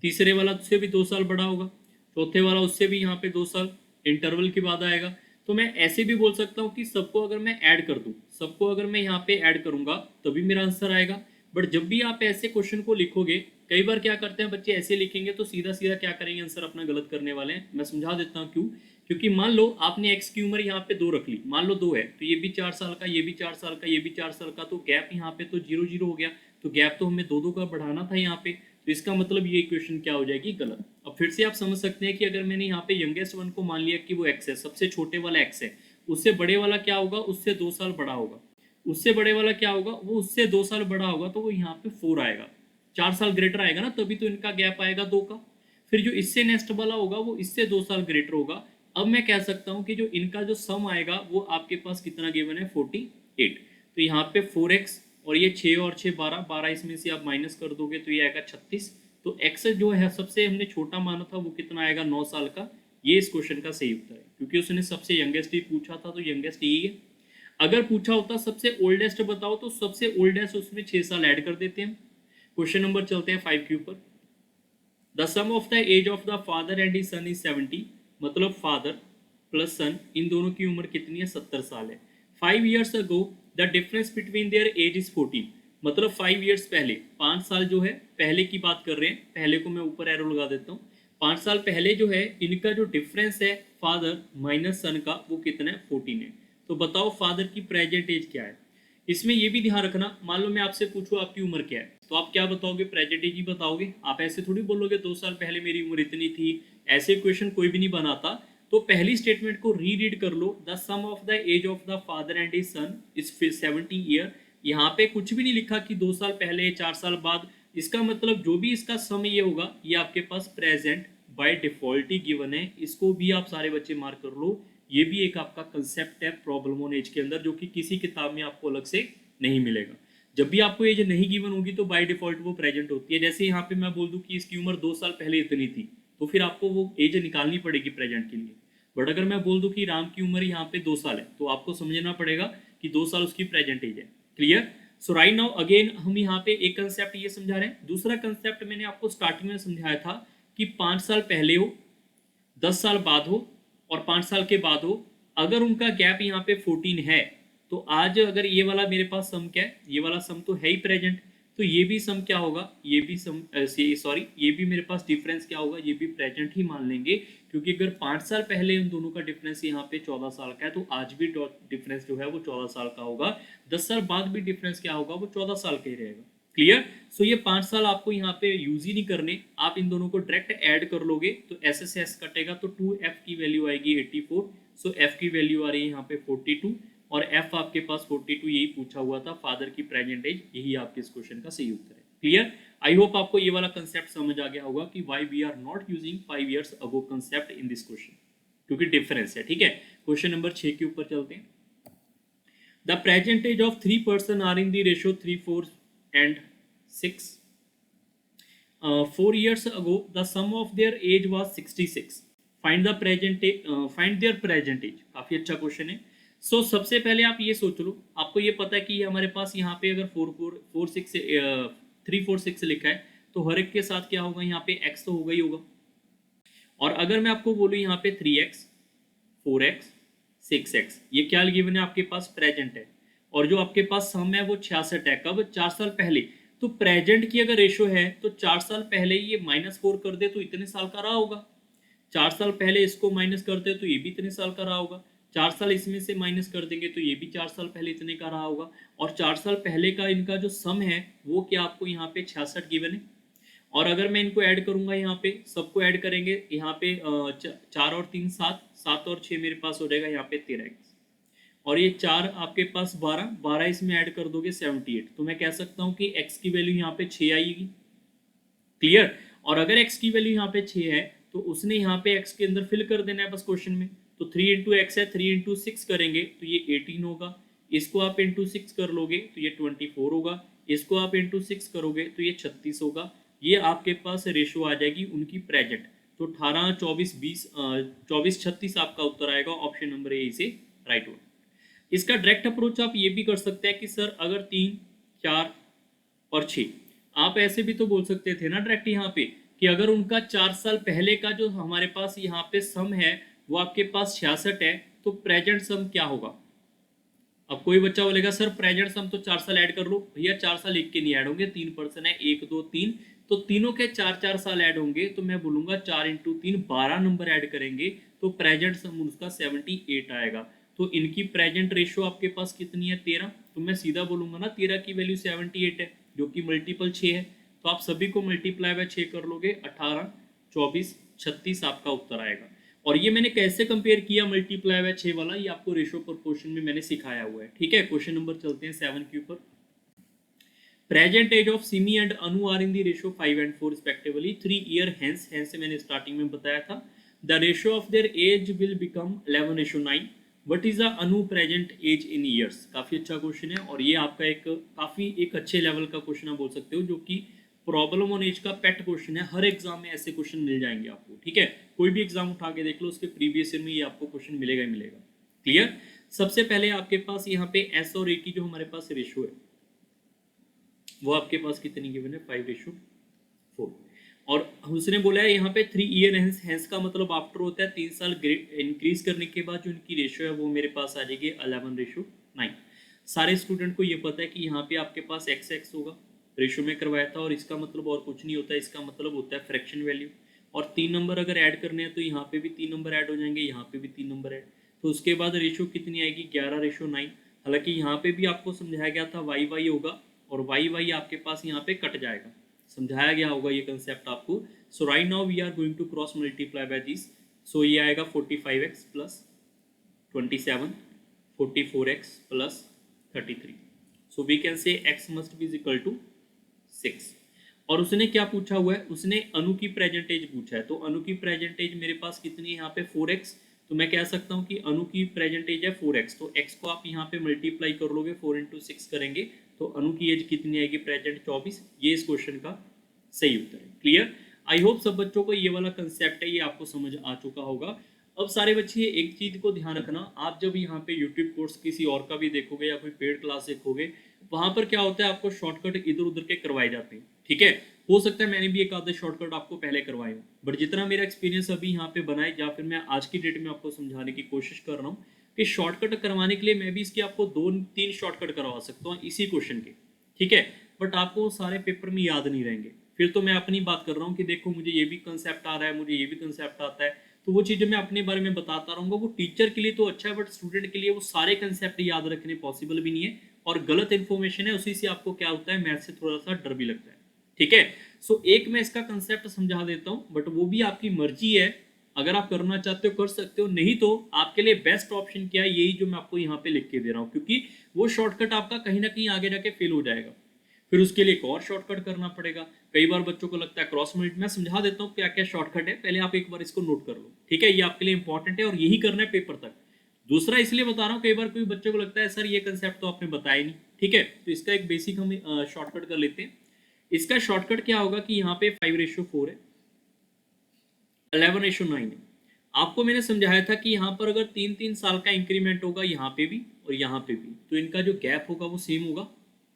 तीसरे वाला उससे भी 2 साल बड़ा होगा, चौथे वाला उससे भी यहाँ पे 2 साल इंटरवल के बाद आएगा। तो मैं ऐसे भी बोल सकता हूँ कि सबको अगर मैं ऐड कर दूँ, सबको अगर मैं यहाँ पे ऐड करूँगा तभी मेरा आंसर आएगा। बट जब भी आप ऐसे क्वेश्चन को लिखोगे, कई बार क्या करते हैं बच्चे, ऐसे लिखेंगे तो सीधा सीधा क्या करेंगे, आंसर अपना गलत करने वाले हैं। मैं समझा देता हूँ क्यों। क्योंकि मान लो आपने एक्स की उम्र यहाँ पे 2 रख ली, मान लो 2 है, तो ये भी 4 साल का, ये भी 4 साल का, ये भी 4 साल का, तो गैप यहाँ पे तो 0-0 हो गया। तो गैप तो हमें 2-2 का बढ़ाना था यहाँ पे, तो इसका मतलब ये इक्वेशन क्या हो जाएगी, गलत। अब फिर से आप समझ सकते हैं कि अगर मैंने यहाँ पे यंगेस्ट वन को मान लिया कि वो एक्स है, सबसे छोटे वाला एक्स है, उससे बड़े वाला क्या होगा, उससे 2 साल बड़ा होगा, उससे बड़े वाला क्या होगा, वो उससे 2 साल बड़ा होगा, तो वो यहाँ पे 4 आएगा, 4 साल ग्रेटर आएगा ना, तभी तो इनका गैप आएगा 2 का। फिर जो इससे नेक्स्ट वाला होगा वो इससे 2 साल ग्रेटर होगा। अब मैं कह सकता हूँ कि जो इनका जो सम आएगा वो आपके पास कितना गिवन है, 48। तो यहाँ पे 4x और ये 6 और 6 12 इसमें से आप माइनस कर दोगे तो ये आएगा 36। तो x जो है सबसे हमने छोटा माना था वो कितना आएगा, 9 साल का। ये इस क्वेश्चन का सही उत्तर है, क्योंकि उसने सबसे यंगेस्ट ही पूछा था, तो यंगेस्ट यही है। अगर पूछा होता सबसे ओल्डेस्ट बताओ, तो सबसे ओल्डेस्ट उसमें 6 साल ऐड कर देते हैं। क्वेश्चन नंबर चलते हैं 5 के ऊपर। The sum of the age of the father and his son is 70, मतलब फादर प्लस सन, इन दोनों की उम्र कितनी है, 70 साल है। 5 years ago the difference between their age is 14, मतलब 5 ईयर्स पहले, 5 साल जो है पहले की बात कर रहे हैं, पहले को मैं ऊपर एरो लगा देता हूँ। 5 साल पहले जो है इनका जो डिफरेंस है फादर माइनस सन का, वो कितना है, 14 है। तो बताओ फादर की प्रेजेंट एज क्या है। इसमें यह भी ध्यान रखना, मान लो मैं आपसे पूछूं आपकी उम्र क्या है, तो आप क्या बताओगे, प्रेजेंट एज ही बताओगे। आप ऐसे थोड़ी बोलोगे 2 साल पहले मेरी उम्र इतनी थी, ऐसे क्वेश्चन कोई भी नहीं बनाता। तो पहली स्टेटमेंट को रीड कर लो, the sum of the age of the father and his son is 70 year. यहाँ पे कुछ भी नहीं लिखा कि 2 साल पहले 4 साल बाद, इसका मतलब जो भी इसका सम ये होगा ये आपके पास प्रेजेंट बाय डिफॉल्ट ही गिवन है। इसको भी आप सारे बच्चे मार्क कर लो। ये भी एक आपका कंसेप्ट है प्रॉब्लम ऑन एज के अंदर, जो कि किसी किताब में आपको अलग से नहीं मिलेगा। जब भी आपको एज नहीं गिवन होगी तो बाय डिफॉल्ट वो प्रेजेंट होती है। जैसे यहाँ पे मैं बोल दूं कि इसकी उम्र 2 साल पहले इतनी थी, तो फिर आपको वो एज निकालनी पड़ेगी प्रेजेंट के लिए। बट अगर मैं बोल दूं कि राम की उम्र यहाँ पे 2 साल है, तो आपको समझना पड़ेगा कि 2 साल उसकी प्रेजेंट एज है। क्लियर? सो राइट नाउ अगेन हम यहाँ पे एक कंसेप्ट ये समझा रहे हैं। दूसरा कंसेप्ट मैंने आपको स्टार्टिंग में समझाया था कि 5 साल पहले हो, 10 साल बाद हो और 5 साल के बाद हो, अगर उनका गैप यहाँ पे 14 है तो आज अगर ये वाला मेरे पास सम क्या है, ये वाला सम तो है ही प्रेजेंट, तो ये भी सम क्या होगा, ये भी सम सॉरी ये भी मेरे पास डिफरेंस क्या होगा, ये भी प्रेजेंट ही मान लेंगे, क्योंकि अगर 5 साल पहले उन दोनों का डिफरेंस यहाँ पे 14 साल का है तो आज भी डिफरेंस जो है वो 14 साल का होगा, 10 साल बाद भी डिफरेंस क्या होगा, वो 14 साल का ही रहेगा। क्लियर। सो ये 5 साल आपको यहाँ पे यूज ही नहीं करने, आप इन दोनों को डायरेक्ट ऐड कर लोगे तो एस से एस कटेगा तो 2f की वैल्यू आएगी 84। सो f की वैल्यू आ रही है यहाँ पे 42 और f आपके पास 42 यही पूछा हुआ था, फादर की प्रेजेंट एज, यही आपके इस क्वेश्चन का सही उत्तर है। क्लियर। आई होप आपको ये वाला कंसेप्ट समझ आ गया होगा कि why we are not using 5 years ago concept in this question, क्योंकि डिफरेंस है। ठीक है, क्वेश्चन नंबर 6 के ऊपर चलते हैं। The present age of 3 person are in the ratio 3, 4 and 6. 4 years ago, the sum of their age was 66. Find the present find their present age. काफी अच्छा क्वेश्चन है। सो सबसे पहले आप ये सोच लो, आपको ये पता है कि हमारे पास यहाँ पे अगर 3, 4, 6 लिखा है तो हर एक के साथ क्या होगा, यहाँ पे x तो होगा ही होगा। और अगर मैं आपको बोलूँ यहाँ पे 3x, 4x, 6x, ये क्या गिवन है आपके पास, प्रेजेंट है, और जो आपके पास सम है वो 66 है। कब, 4 साल पहले। तो प्रेजेंट की अगर रेशो है तो 4 साल पहले ये -4 कर दे तो इतने साल का रहा होगा, 4 साल पहले इसको माइनस करते तो ये भी इतने साल का रहा होगा, 4 साल इसमें से माइनस कर देंगे तो ये भी 4 साल पहले इतने का रहा होगा, और 4 साल पहले का इनका जो सम है वो क्या आपको यहाँ पे 66 गिवन है। और अगर मैं इनको ऐड करूंगा, यहाँ पे सबको ऐड करेंगे, यहाँ पे 4 और 3 7, 7 और 6 मेरे पास हो जाएगा यहाँ पे 13x, और ये 4 आपके पास 12, 12 इसमें ऐड कर दोगे 78। तो मैं कह सकता हूँ कि x की वैल्यू यहाँ पे 6 आएगी। क्लियर। और अगर x की वैल्यू यहाँ पे 6 है तो उसने यहाँ पे x के अंदर फिल कर देना है बस क्वेश्चन में। तो 3 इंटू एक्स है, 3 इंटू 6 करेंगे तो ये 18 होगा, इसको आप इंटू 6 कर लोगे तो ये 24 होगा, इसको आप इंटू 6 करोगे तो ये 36 होगा। ये आपके पास रेशो आ जाएगी उनकी प्रेजेंट। तो 18, 24, 20, 24, 36 आपका उत्तर आएगा, ऑप्शन नंबर ए इसे राइट होगा। इसका डायरेक्ट अप्रोच आप ये भी कर सकते हैं कि सर अगर 3, 4 और 6, आप ऐसे भी तो बोल सकते थे ना डायरेक्ट यहाँ पे कि अगर उनका 4 साल पहले का जो हमारे पास यहाँ पे सम है वो आपके पास 66 है तो प्रेजेंट सम क्या होगा। अब कोई बच्चा बोलेगा सर प्रेजेंट सम तो 4 साल ऐड कर लो, भैया 4 साल एक के नहीं ऐड होंगे, 3 पर्सन है, 1, 2, 3, तो तीनों के 4 साल ऐड होंगे, तो मैं बोलूंगा 4 इंटू 3, 12 नंबर ऐड करेंगे तो प्रेजेंट सम उसका 78 आएगा। तो इनकी प्रेजेंट रेशो आपके पास कितनी है, 13, तो मैं सीधा बोलूंगा ना 13 की वैल्यू 78 है जो कि मल्टीपल 6 है, तो आप सभी को मल्टीप्लाई बाय 6 कर लोगे, 18, 24, 36 आपका उत्तर आएगा। और ये मैंने कैसे कंपेयर किया मल्टीप्लाई बाय 6 वाला, ये आपको रेशो प्रोपोर्शन में मैंने सिखाया हुआ है। ठीक है, क्वेश्चन नंबर चलते हैं 7 के ऊपर। Present age of Simi and Anu are in the ratio 5 and 4 respectively 3 year hence, से मैंने स्टार्टिंग में बताया था। The ratio of their age will become 11:9। What is the Anu present age in years. काफी अच्छा क्वेश्चन है और ये आपका एक अच्छे लेवल का क्वेश्चन आप बोल सकते हो, जो कि प्रॉब्लम ऑन एज का पेट क्वेश्चन है। हर एग्जाम में ऐसे क्वेश्चन मिल जाएंगे आपको। ठीक है, कोई भी एग्जाम उठा के देख लो, उसके प्रीवियस ईयर में ये आपको क्वेश्चन मिलेगा ही मिलेगा। क्लियर। सबसे पहले आपके पास यहाँ पे एस और ए की जो हमारे पास रेशियो है वो आपके पास कितनी गिवन है, 5:4। और उसने बोला है यहाँ पे 3 year hence का मतलब आफ्टर होता है 3 साल इंक्रीज करने के बाद जो इनकी रेशियो है वो मेरे पास आ जाएगी 11:9। सारे स्टूडेंट को ये पता है कि यहाँ पे आपके पास x होगा, रेशियो में करवाया था, और इसका मतलब और कुछ नहीं होता, इसका मतलब होता है फ्रैक्शन वैल्यू। और 3 नंबर अगर ऐड करने हैं तो यहाँ पे भी 3 नंबर ऐड हो जाएंगे, यहाँ पे भी 3 नंबर ऐड, तो उसके बाद रेशियो कितनी आएगी, 11:9। हालांकि यहाँ पे भी आपको समझाया गया था y होगा और y आपके पास यहाँ पे कट जाएगा, समझाया गया होगा ये कंसेप्ट आपको। So right now we are going to cross multiply by this. So ये आएगा 45x plus 27, 44x plus 33। So we can say x must be equal to 6। और उसने क्या पूछा हुआ है, उसने अनु की प्रेजेंटेज पूछा है, तो अनु की प्रेजेंटेज मेरे पास कितनी है यहाँ पे 4x। तो मैं कह सकता हूँ कि अनु की प्रेजेंटेज है 4x, तो x को आप यहाँ पे मल्टीप्लाई कर लोगे, 4 into 6 करेंगे तो अनु की एज कितनी आएगी प्रेजेंट, 24। ये इस क्वेश्चन का सही उत्तर है। क्लियर। आई होप सब बच्चों को ये वाला कंसेप्ट है ये आपको समझ आ चुका होगा। अब सारे बच्चे एक चीज को ध्यान रखना, आप जब यहाँ पे यूट्यूब कोर्स किसी और का भी देखोगे या कोई पेड क्लास देखोगे, वहां पर क्या होता है आपको शॉर्टकट इधर उधर के करवाए जाते हैं। ठीक है, हो सकता है मैंने भी एक आधा शॉर्टकट आपको पहले करवाया हो, बट जितना मेरा एक्सपीरियंस अभी यहाँ पे बना है या फिर मैं आज की डेट में आपको समझाने की कोशिश कर रहा हूँ कि शॉर्टकट करवाने के लिए मैं भी इसके आपको 2-3 शॉर्टकट करवा सकता हूँ इसी क्वेश्चन के, ठीक है, बट आपको वो सारे पेपर में याद नहीं रहेंगे। फिर तो मैं अपनी बात कर रहा हूँ कि देखो मुझे ये भी कंसेप्ट आ रहा है, मुझे ये भी कंसेप्ट आता है, तो वो चीज़ें मैं अपने बारे में बताता रहूँगा। वो टीचर के लिए तो अच्छा है, बट स्टूडेंट के लिए वो सारे कंसेप्ट याद रखने पॉसिबल भी नहीं है, और गलत इन्फॉर्मेशन है, उसी से आपको क्या होता है, मैथ से थोड़ा सा डर भी लगता है। ठीक है, सो एक मैं इसका कंसेप्ट समझा देता हूँ, बट वो भी आपकी मर्जी है, अगर आप करना चाहते हो कर सकते हो, नहीं तो आपके लिए बेस्ट ऑप्शन क्या है, यही जो मैं आपको यहाँ पे लिख के दे रहा हूँ, क्योंकि वो शॉर्टकट आपका कहीं ना कहीं आगे जाके फेल हो जाएगा। फिर उसके लिए एक और शॉर्टकट करना पड़ेगा। कई बार बच्चों को लगता है क्रॉस मल्टी, मैं समझा देता हूँ क्या क्या शॉर्टकट है, पहले आप एक बार इसको नोट कर लो, ठीक है, ये आपके लिए इंपॉर्टेंट है और यही करना है पेपर तक। दूसरा इसलिए बता रहा हूँ, कई बार कोई बच्चों को लगता है सर ये कंसेप्ट तो आपने बताया नहीं, ठीक है, तो इसका एक बेसिक हम शॉर्टकट कर लेते हैं। इसका शॉर्टकट क्या होगा कि यहाँ पे 5:4 है, 11:9 है। आपको मैंने समझाया था कि यहाँ पर अगर 3-3 साल का इंक्रीमेंट होगा यहाँ पे भी और यहाँ पे भी, तो इनका जो गैप होगा वो सेम होगा,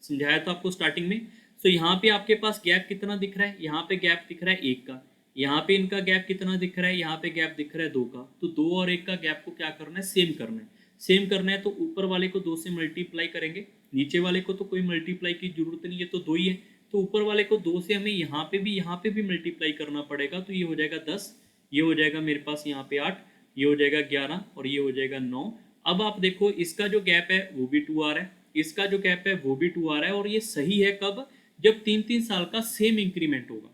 समझाया था आपको स्टार्टिंग में। तो यहाँ पे आपके पास गैप कितना दिख रहा है, यहाँ पे गैप दिख रहा है 1 का, यहाँ पे इनका गैप कितना दिख रहा है, यहाँ पे गैप दिख रहा है 2 का, तो 2 और 1 का गैप को क्या करना है, सेम करना है। सेम करना है तो ऊपर वाले को 2 से मल्टीप्लाई करेंगे, नीचे वाले को तो कोई मल्टीप्लाई की जरूरत नहीं है, तो 2 ही है, तो ऊपर वाले को 2 से हमें यहाँ पे भी मल्टीप्लाई करना पड़ेगा, तो ये हो जाएगा 10, ये हो जाएगा मेरे पास यहाँ पे 8, ये हो जाएगा 11 और ये हो जाएगा 9। अब आप देखो इसका जो गैप है वो भी 2 आ रहा है, इसका जो गैप है वो भी 2 आ रहा है, और ये सही है कब, जब 3-3 साल का सेम इंक्रीमेंट होगा,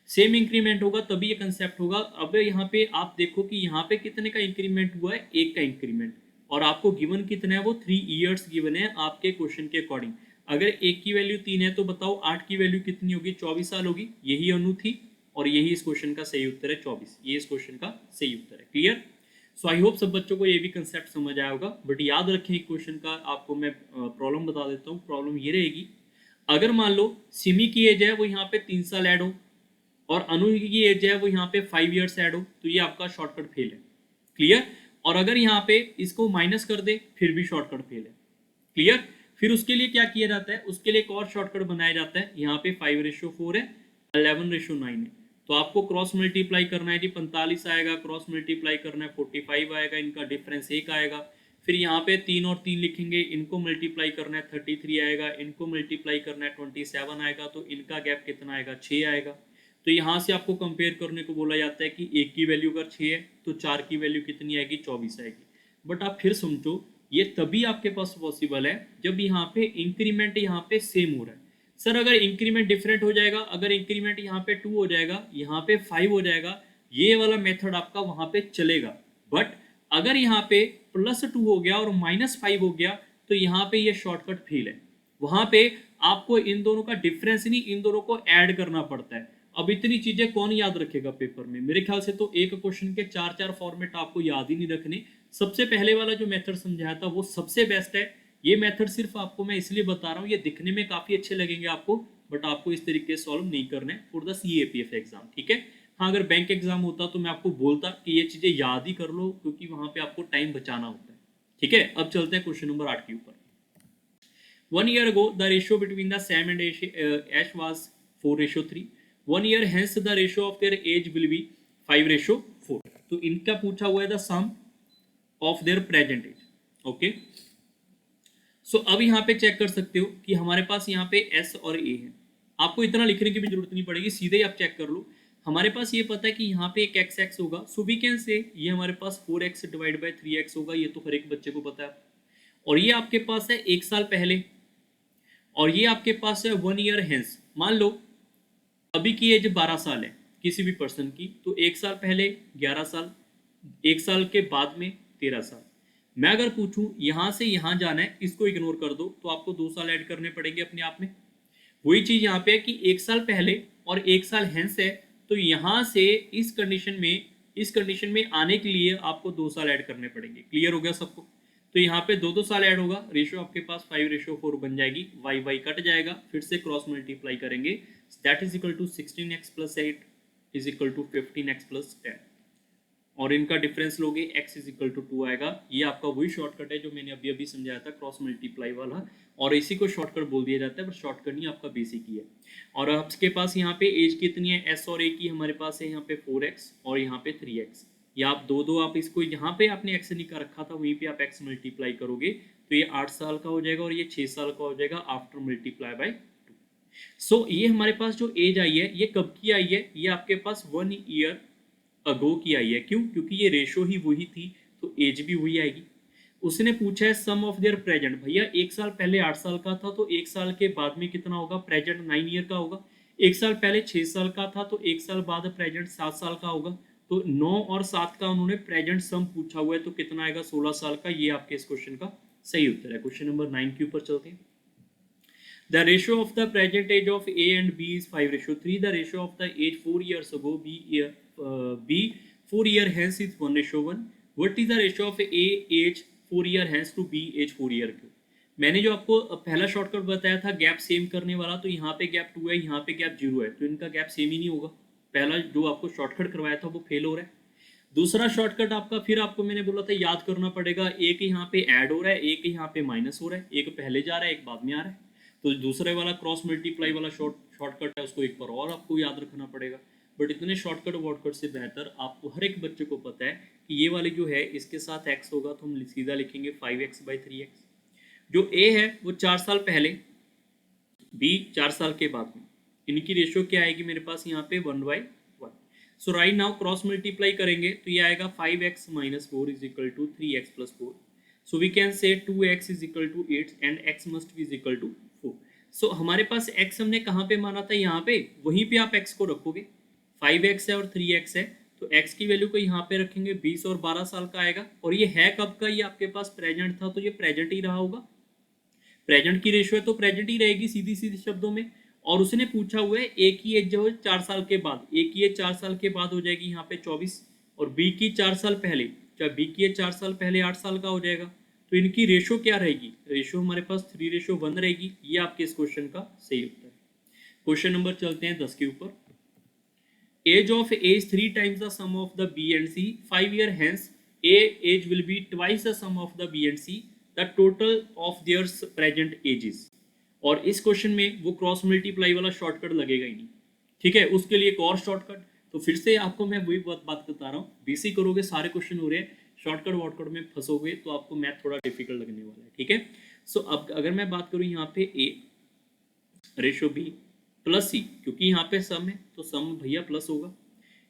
सेम इंक्रीमेंट होगा तभी ये कंसेप्ट होगा। अब यहाँ पे आप देखो कि यहाँ पे कितने का इंक्रीमेंट हुआ है, 1 का इंक्रीमेंट, और आपको गिवन कितना है, वो 3 ईयर्स गिवन है आपके क्वेश्चन के अकॉर्डिंग। अगर 1 की वैल्यू 3 है तो बताओ 8 की वैल्यू कितनी होगी, 24 साल होगी, यही अनु थी और यही इस क्वेश्चन का सही उत्तर है 24, ये इस क्वेश्चन का सही उत्तर है। क्लियर? सो आई होप सब बच्चों को ये भी कंसेप्ट समझ आया होगा, बट याद रखें एक क्वेश्चन का आपको मैं प्रॉब्लम बता देता हूँ। प्रॉब्लम ये रहेगी, अगर मान लो सिमी की एज है वो यहाँ पे 3 साल ऐड हो और अनु की एज है वो यहाँ पे 5 ईयर्स ऐड हो, तो ये आपका शॉर्टकट फेल है। क्लियर? और अगर यहाँ पे इसको माइनस कर दे फिर भी शॉर्टकट फेल है। क्लियर? फिर उसके लिए क्या किया जाता है, उसके लिए एक और शॉर्टकट बनाया जाता है, यहाँ पे 5:4 है, 11:9 है, तो आपको क्रॉस मल्टीप्लाई करना है जी, 45 आएगा, क्रॉस मल्टीप्लाई करना है 45 आएगा, इनका डिफरेंस 1 आएगा, फिर यहाँ पे 3 और 3 लिखेंगे, इनको मल्टीप्लाई करना है 33 आएगा, इनको मल्टीप्लाई करना है 27 आएगा, तो इनका गैप कितना आएगा, 6 आएगा। तो यहाँ से आपको कंपेयर करने को बोला जाता है कि 1 की वैल्यू अगर 6 है तो 4 की वैल्यू कितनी आएगी, 24 आएगी। बट आप फिर समझो, ये तभी आपके पास पॉसिबल है जब यहाँ पे इंक्रीमेंट यहाँ पे सेम हो रहा है। सर अगर इंक्रीमेंट डिफरेंट हो जाएगा, अगर इंक्रीमेंट यहाँ पे 2 हो जाएगा, यहाँ पे 5 हो जाएगा, ये वाला मेथड आपका वहां पे चलेगा। बट अगर यहाँ पे +2 हो गया और -5 हो गया, तो यहाँ पे ये शॉर्टकट फेल है। वहां पे आपको इन दोनों का डिफरेंस नहीं, इन दोनों को ऐड करना पड़ता है। अब इतनी चीजें कौन याद रखेगा पेपर में, मेरे ख्याल से तो एक क्वेश्चन के 4-4 फॉर्मेट आपको याद ही नहीं रखने। सबसे पहले वाला जो मेथड समझाया था वो सबसे बेस्ट है। ये मेथड सिर्फ आपको मैं इसलिए बता रहा हूँ, ये दिखने में काफी अच्छे लगेंगे आपको, बट आपको इस तरीके से सॉल्व नहीं करना है फॉर द CAPF एग्जाम, ठीक है। हाँ, अगर बैंक एग्जाम होता तो मैं आपको बोलता कि ये चीजें याद ही कर लो, क्योंकि वहां पे आपको टाइम बचाना होता है, ठीक है। अब चलते हैं क्वेश्चन नंबर 8 के ऊपर। 1 year ago, the ratio between the Sam and Ash was 4:3. 1 year hence, the ratio of their age will be 5:4. तो इनका पूछा हुआ है the sum of their present age. Okay, so अब यहाँ पे चेक कर सकते हो कि हमारे पास यहाँ पे S और A है। आपको इतना लिखने की भी जरूरत नहीं पड़ेगी, सीधे ही आप चेक कर लो। हमारे पास ये पता है कि यहाँ पे एक x होगा, सो वी कैन से ये हमारे पास 4x डिवाइड बाय 3x होगा, ये तो हर एक बच्चे को पता है। और ये आपके पास है 1 साल पहले, और ये आपके पास है 1 year हेंस। मान लो अभी की एज 12 साल है किसी भी पर्सन की, तो 1 साल पहले 11 साल, 1 साल के बाद में 13 साल। मैं अगर पूछूं यहां से यहां जाना है, इसको इग्नोर कर दो, तो आपको 2 साल ऐड करने पड़ेंगे अपने आप में। वही चीज यहाँ पे है कि 1 साल पहले और 1 साल हेंस है, तो यहां से इस कंडीशन में आने के लिए आपको 2 साल ऐड करने पड़ेंगे। क्लियर हो गया सबको? तो यहाँ पे 2-2 साल ऐड होगा, रेशियो आपके पास 5:4 बन जाएगी, y कट जाएगा, फिर से क्रॉस मल्टीप्लाई करेंगे, that is equal to 16x + 8 is equal to 15x + 10। और इनका डिफरेंस लोगे x इज इक्वल टू 2 आएगा। ये आपका वही शॉर्टकट है जो मैंने अभी अभी समझाया था, क्रॉस मल्टीप्लाई वाला, और इसी को शॉर्टकट बोल दिया जाता है, पर शॉर्टकट नहीं, आपका बेसिक ही है। और आपके पास यहाँ पे एज कितनी है, s और a की हमारे पास है यहाँ पे 4x और यहाँ पे 3x। या आप दो आप इसको यहाँ पे आपने x निकाल रखा था, वहीं पे आप x मल्टीप्लाई करोगे तो ये 8 साल का हो जाएगा और ये 6 साल का हो जाएगा आफ्टर मल्टीप्लाई बाय 2। सो ये हमारे पास जो एज आई है ये कब की आई है, ये आपके पास 1 ईयर अगो की आई है। क्यों? क्योंकि ये रेशो ही वही थी तो एज भी वही आएगी। उसने पूछा है सम ऑफ देयर प्रेजेंट, भैया एक साल पहले 8 साल का था तो एक साल के बाद में कितना होगा, प्रेजेंट 9 ईयर का होगा। एक साल पहले 6 साल का था तो एक साल बाद प्रेजेंट 7 साल का होगा। तो 9 और 7 का उन्होंने प्रेजेंट सम पूछा हुआ है तो कितना आएगा, 16 साल का। ये आपके इस क्वेश्चन का सही उत्तर है। क्वेश्चन नंबर 9 के ऊपर चलते हैं। The ratio of the present age of A and B is 5:3. The ratio of the age 4 years ago B 4 year hence is 1:1. What is the ratio of A age 4 year hence to B age 4 year ago? मैंने जो आपको पहला shortcut बताया था gap same करने वाला, तो यहाँ पे गैप 2 है, यहाँ पे गैप 0 है, तो इनका गैप सेम ही नहीं होगा। पहला जो आपको शॉर्टकट करवाया था वो फेल हो रहा है। दूसरा शॉर्टकट आपका, फिर आपको मैंने बोला था याद करना पड़ेगा, एक यहाँ पे ऐड हो रहा है, एक यहाँ पे माइनस हो रहा है, एक पहले जा रहा है, एक बाद में आ रहा है। तो दूसरे वाला क्रॉस मल्टीप्लाई वाला शॉर्टकट है, उसको एक बार और आपको याद रखना पड़ेगा। बट इतने शॉर्टकट वॉर्टकट से बेहतर आपको हर एक बच्चे को पता है कि ये वाली जो है इसके साथ x होगा तो हम सीधा लिखेंगे 5x/3x। जो a है वो 4 साल पहले, b 4 साल के बाद में, इनकी रेशियो क्या आएगी मेरे पास यहाँ पे 1/1। So right now cross multiply करेंगे तो ये आएगा 5x - 4 is equal to 3x + 4। So we can say 2x is equal to 8 and x must be is equal to 4। सो हमारे पास x हमने कहाँ पे माना था, यहाँ पे, वहीं पे आप x को रखोगे। 5x है और 3x है तो x की वैल्यू को यहाँ पे रखेंगे, 20 और 12 साल का आएगा। और ये है कब का, ये आपके पास प्रेजेंट था तो ये प्रेजेंट ही रहा होगा। प्रेजेंट की रेशियो है तो प्रेजेंट ही रहेगी सीधी सीधी शब्दों में। और उसने पूछा हुआ है ए की एज जो है 4 साल के बाद, ए की एज 4 साल के बाद हो जाएगी यहाँ पे 24, और बी की 4 साल पहले, क्या बी की एज 4 साल पहले 8 साल का हो जाएगा। तो इनकी रेशो क्या रहेगी, रेशो हमारे पास 3:1 रहेगी। ये आपके इस क्वेश्चन का सही उत्तर है। क्वेश्चन नंबर चलते हैं 10 के ऊपर। Age of A is 3 times the sum of the B and C, 5 year hence A age will be twice the sum of the B and C, the total of their present ages. और इस question में वो cross multiply वाला shortcut लगेगा ही नहीं, ठीक है। उसके लिए एक और शॉर्टकट, तो फिर से आपको मैं वही बात बता रहा हूँ, बेसिक करोगे सारे क्वेश्चन हो रहे हैं, शॉर्टकट वॉर्टकट में फंसोगे तो आपको मैथ थोड़ा डिफिकल्ट लगने वाला है, ठीक है। सो अब अगर मैं बात करूँ यहाँ पे ए रेशो बी प्लस सी, क्योंकि यहाँ पे सम है तो सम भैया प्लस होगा।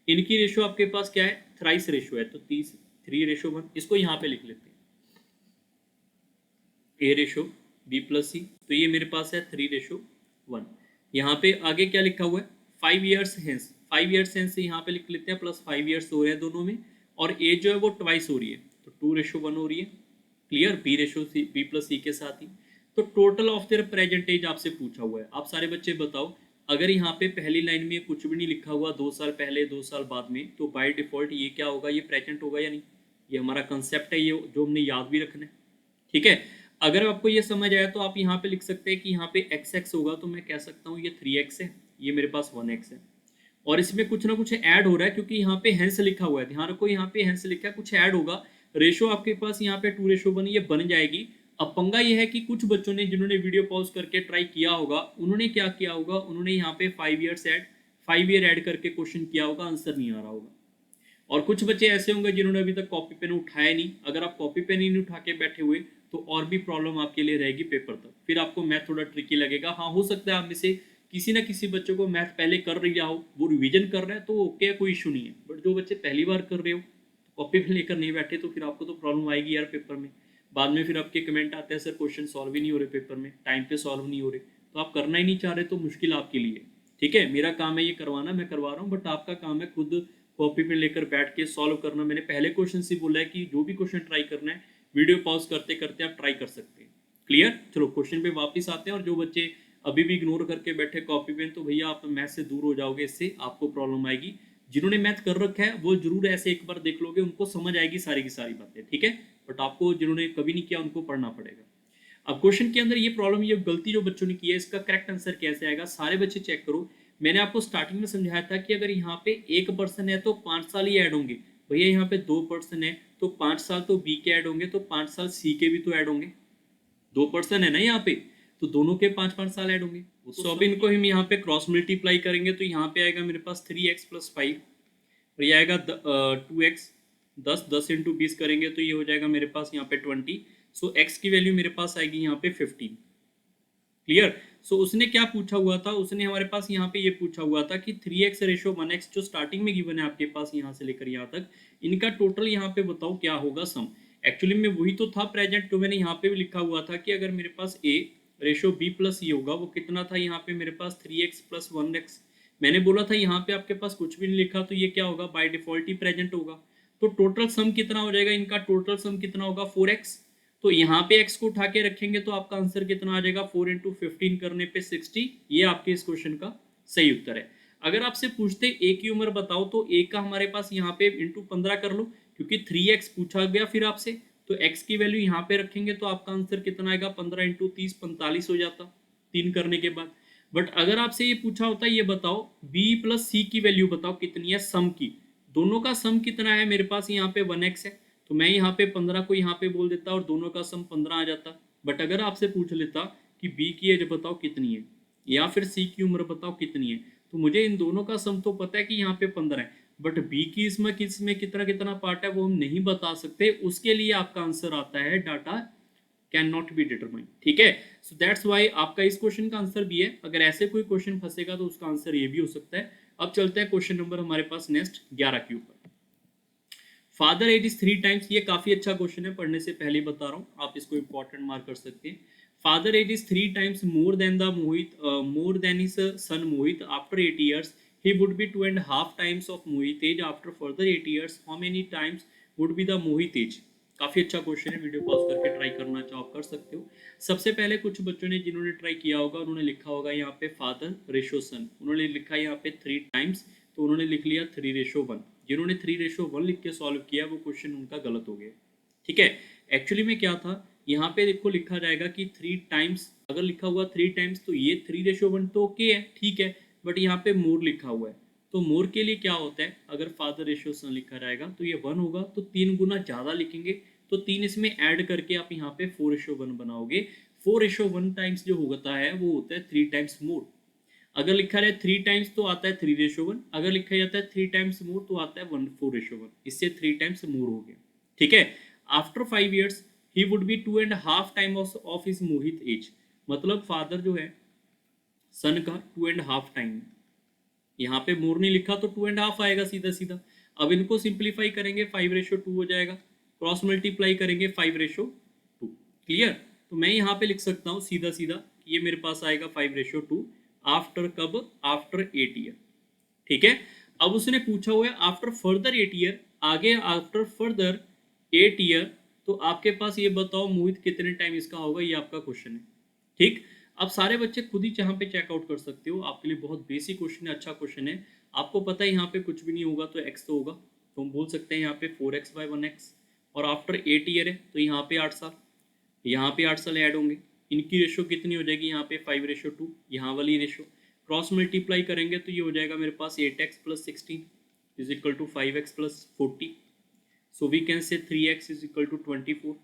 इनकी रेशो आपके पास क्या है, थ्राइस रेशो है तो 3:1। इसको यहाँ पे लिख लेते हैं, ए रेशो बी प्लस सी, तो ये मेरे पास है 3:1। यहाँ पे आगे क्या लिखा हुआ है, 5 years hence, 5 years hence से यहाँ पे लिख लेते हैं, प्लस 5 years हो रहे हैं दोनों में, और एज जो है वो ट्वाइस हो रही है तो 2:1 हो रही है। Clear, B ratio C B plus C के साथ ही। तो total of their present age आपसे पूछा हुआ है। आप सारे बच्चे बताओ, अगर यहाँ पे पहली लाइन में कुछ भी नहीं लिखा हुआ, 2 साल पहले 2 साल बाद में, तो बाय डिफॉल्ट ये क्या होगा, ये प्रेजेंट होगा या नहीं। ये हमारा कंसेप्ट है, ये जो हमने याद भी रखना है, ठीक है। अगर आपको ये समझ आया तो आप यहाँ पे लिख सकते हैं कि यहाँ पे x होगा, तो मैं कह सकता हूँ ये 3x है, ये मेरे पास 1x है, और इसमें कुछ ना कुछ ऐड हो रहा है क्योंकि यहाँ पे हैंस लिखा हुआ है। ध्यान रखो, यहाँ पे हैंस लिखा है, कुछ ऐड होगा। रेशो आपके पास यहाँ पे 2:1 ये बन जाएगी। अब पंगा ये है कि कुछ बच्चों ने जिन्होंने वीडियो पॉज करके ट्राई किया होगा, उन्होंने क्या किया होगा, उन्होंने यहाँ पे 5 ईयर ऐड करके क्वेश्चन किया होगा, आंसर नहीं आ रहा होगा। और कुछ बच्चे ऐसे होंगे जिन्होंने अभी तक कॉपी पेन उठाया नहीं। अगर आप कॉपी पेन ही नहीं उठा के बैठे हुए तो और भी प्रॉब्लम आपके लिए रहेगी पेपर तक, फिर आपको मैथ थोड़ा ट्रिकी लगेगा। हाँ, हो सकता है आप में से किसी ना किसी बच्चे को मैथ पहले कर रहा हो, वो रिवीजन कर रहा है, तो ओके, कोई इशू नहीं है। बट जो बच्चे पहली बार कर रहे हो, कॉपी पेन लेकर नहीं बैठे, तो फिर आपको तो प्रॉब्लम आएगी यार पेपर में। बाद में फिर आपके कमेंट आते हैं, सर क्वेश्चन सॉल्व ही नहीं हो रहे पेपर में, टाइम पे सॉल्व नहीं हो रहे, तो आप करना ही नहीं चाह रहे, तो मुश्किल आपके लिए, ठीक है। मेरा काम है ये करवाना, मैं करवा रहा हूँ, बट आपका काम है खुद कॉपी पे लेकर बैठ के सॉल्व करना। मैंने पहले क्वेश्चन से बोला है कि जो भी क्वेश्चन ट्राई करना है, वीडियो पॉज करते करते आप ट्राई कर सकते हैं। क्लियर, चलो क्वेश्चन पे वापस आते हैं। और जो बच्चे अभी भी इग्नोर करके बैठे कॉपी पेन, तो भैया आप मैथ से दूर हो जाओगे, इससे आपको प्रॉब्लम आएगी। जिन्होंने मैथ कर रखा है वो जरूर ऐसे एक बार देख लोगे, उनको समझ आएगी सारी की सारी बातें, ठीक है। बट आपको जिन्होंने कभी नहीं किया उनको पढ़ना पड़ेगा। अब क्वेश्चन के अंदर ये प्रॉब्लम, ये गलती जो बच्चों ने की है, इसका करेक्ट आंसर कैसे आएगा, सारे बच्चे चेक करो। मैंने आपको स्टार्टिंग में समझाया था कि अगर यहाँ पे 1 पर्सन है तो 5 साल ही ऐड होंगे, भैया यहाँ पे 2 पर्सन है तो 5 साल तो बी के ऐड होंगे, तो 5 साल सी के भी तो ऐड होंगे। 2 पर्सन है ना यहाँ पे, तो दोनों के 5-5 साल ऐड होंगे। तो अब इनको हम यहाँ पे क्रॉस मल्टीप्लाई करेंगे तो यहाँ पे आएगा मेरे पास 3x + 5, और ये आएगा 2x, 10 इंटू 20 करेंगे तो ये हो जाएगा मेरे पास यहाँ पे 20। सो x की वैल्यू मेरे पास आएगी यहाँ पे 15। क्लियर। सो उसने क्या पूछा हुआ था, उसने हमारे पास यहाँ पे ये पूछा हुआ था कि 3x/1x जो स्टार्टिंग में गिवन है आपके पास यहाँ से लेकर यहाँ तक, इनका टोटल यहाँ पे बताओ क्या होगा सम। एक्चुअली में वही तो था प्रेजेंट, तो मैंने यहाँ पे भी लिखा हुआ था कि अगर मेरे पास a/b+e होगा, वो कितना था यहाँ पे मेरे पास 3x + 1x। मैंने बोला था यहाँ पे आपके पास कुछ भी नहीं लिखा तो ये क्या होगा, बाय डिफॉल्ट ही प्रेजेंट होगा। तो टोटल सम कितना हो जाएगा, इनका टोटल सम कितना होगा 4x। तो यहाँ पे x को उठा के रखेंगे तो आपका आंसर कितना आ जाएगा, 4 × 15 करने पे 60। ये आपके इस क्वेश्चन का सही उत्तर है। अगर आपसे पूछते a की उम्र बताओ तो a का हमारे पास यहाँ पे इंटू 15 कर लो, क्योंकि 3x पूछा गया फिर आपसे, तो x की वैल्यू यहाँ पे रखेंगे तो आपका आंसर कितना आएगा, 15 × 30 45 हो जाता 3 करने के बाद। बट अगर आपसे ये पूछा होता ये बताओ b + c की वैल्यू बताओ कितनी है सम की, दोनों का सम कितना है, मेरे पास यहाँ पे 1x है तो मैं यहाँ पे 15 को यहाँ पे बोल देता और दोनों का सम 15 आ जाता। बट अगर आपसे पूछ लेता कि b की एज बताओ कितनी है या फिर c की उम्र बताओ कितनी है, तो मुझे इन दोनों का सम तो पता है कि यहाँ पे 15 है, बट b की इसमें किसमें कितना कितना पार्ट है वो हम नहीं बता सकते। उसके लिए आपका आंसर आता है data can not be determine. ठीक है, सो दैट्स वाई आपका इस क्वेश्चन का आंसर भी है। अगर ऐसे कोई क्वेश्चन फंसेगा तो उसका आंसर ये भी हो सकता है। अब चलते हैं क्वेश्चन नंबर हमारे पास नेक्स्ट 11 के ऊपर। फादर एज इज 3 टाइम्स, ये काफी अच्छा क्वेश्चन है, पढ़ने से पहले बता रहा हूँ, आप इसको इंपॉर्टेंट मार्क कर सकते हैं। Father age is 3 times more than the Mohit, more than his son Mohit after 8 years, he would be 2.5 times of Mohit age after further 8 years, how many times would be the Mohit age. काफी अच्छा question है, video pause करके try करना चाहो आप कर सकते हो। सबसे पहले कुछ बच्चों ने जिन्होंने ट्राई किया होगा उन्होंने लिखा होगा यहाँ पे फादर रेशो सन, उन्होंने लिखा यहाँ पे 3 टाइम्स, तो उन्होंने लिख लिया 3/1। जिन्होंने 3/1 लिख के सॉल्व किया वो क्वेश्चन उनका गलत हो गया। ठीक है, एक्चुअली में क्या था, यहाँ पे देखो लिखा जाएगा कि 3 टाइम्स, अगर लिखा हुआ 3 टाइम्स तो ये 3/1 तो ओके है, ठीक है, बट यहाँ पे मोर लिखा हुआ है, तो मोर के लिए क्या होता है, अगर फादर रेशियो सन लिखा जाएगा तो ये 1 होगा, तो 3 गुना ज़्यादा लिखेंगे, तो 3 इसमें ऐड करके आप यहाँ पे 4/1 बनाओगे। 4/1 टाइम्स जो होता है वो होता है 3 टाइम्स मोर। अगर लिखा है 3 टाइम्स तो आता है 3/1, अगर लिखा जाता है 3 टाइम्स मोर तो आता है 4/1, इससे 3 टाइम्स मोर हो गया। ठीक है, after 5 years he would be 2.5 time of his Mohit age, मतलब फादर जो है सन का 2.5 टाइम, यहाँ पे मोर नहीं लिखा तो 2.5 आएगा सीधा सीधा। अब इनको सिंप्लीफाई करेंगे 5/2 हो जाएगा, क्रॉस मल्टीप्लाई करेंगे 5/2। क्लियर, तो मैं यहाँ पे लिख सकता हूँ सीधा सीधा, ये मेरे पास आएगा 5/2 आफ्टर कब, आफ्टर 8 year। ठीक है, अब उसने पूछा हुआ है आफ्टर फर्दर 8 year, आगे आफ्टर फर्दर 8 year, तो आपके पास ये बताओ मोहित कितने टाइम इसका होगा, ये आपका क्वेश्चन है। ठीक, अब सारे बच्चे खुद ही यहाँ पे चेकआउट कर सकते हो, आपके लिए बहुत बेसिक क्वेश्चन है, अच्छा क्वेश्चन है। आपको पता है यहाँ पे कुछ भी नहीं होगा तो x तो होगा, तो हम बोल सकते हैं यहाँ पे 4x/1x, और आफ्टर 8 year है तो यहाँ पे 8 साल, यहाँ पे 8 साल ऐड होंगे, इनकी रेशो कितनी हो जाएगी यहाँ पे 5/2, यहाँ वाली रेशो क्रॉस मल्टीप्लाई करेंगे तो ये हो जाएगा मेरे पास 8x + 16 is equal to 5x + 40। So we can say 3x is equal to 24।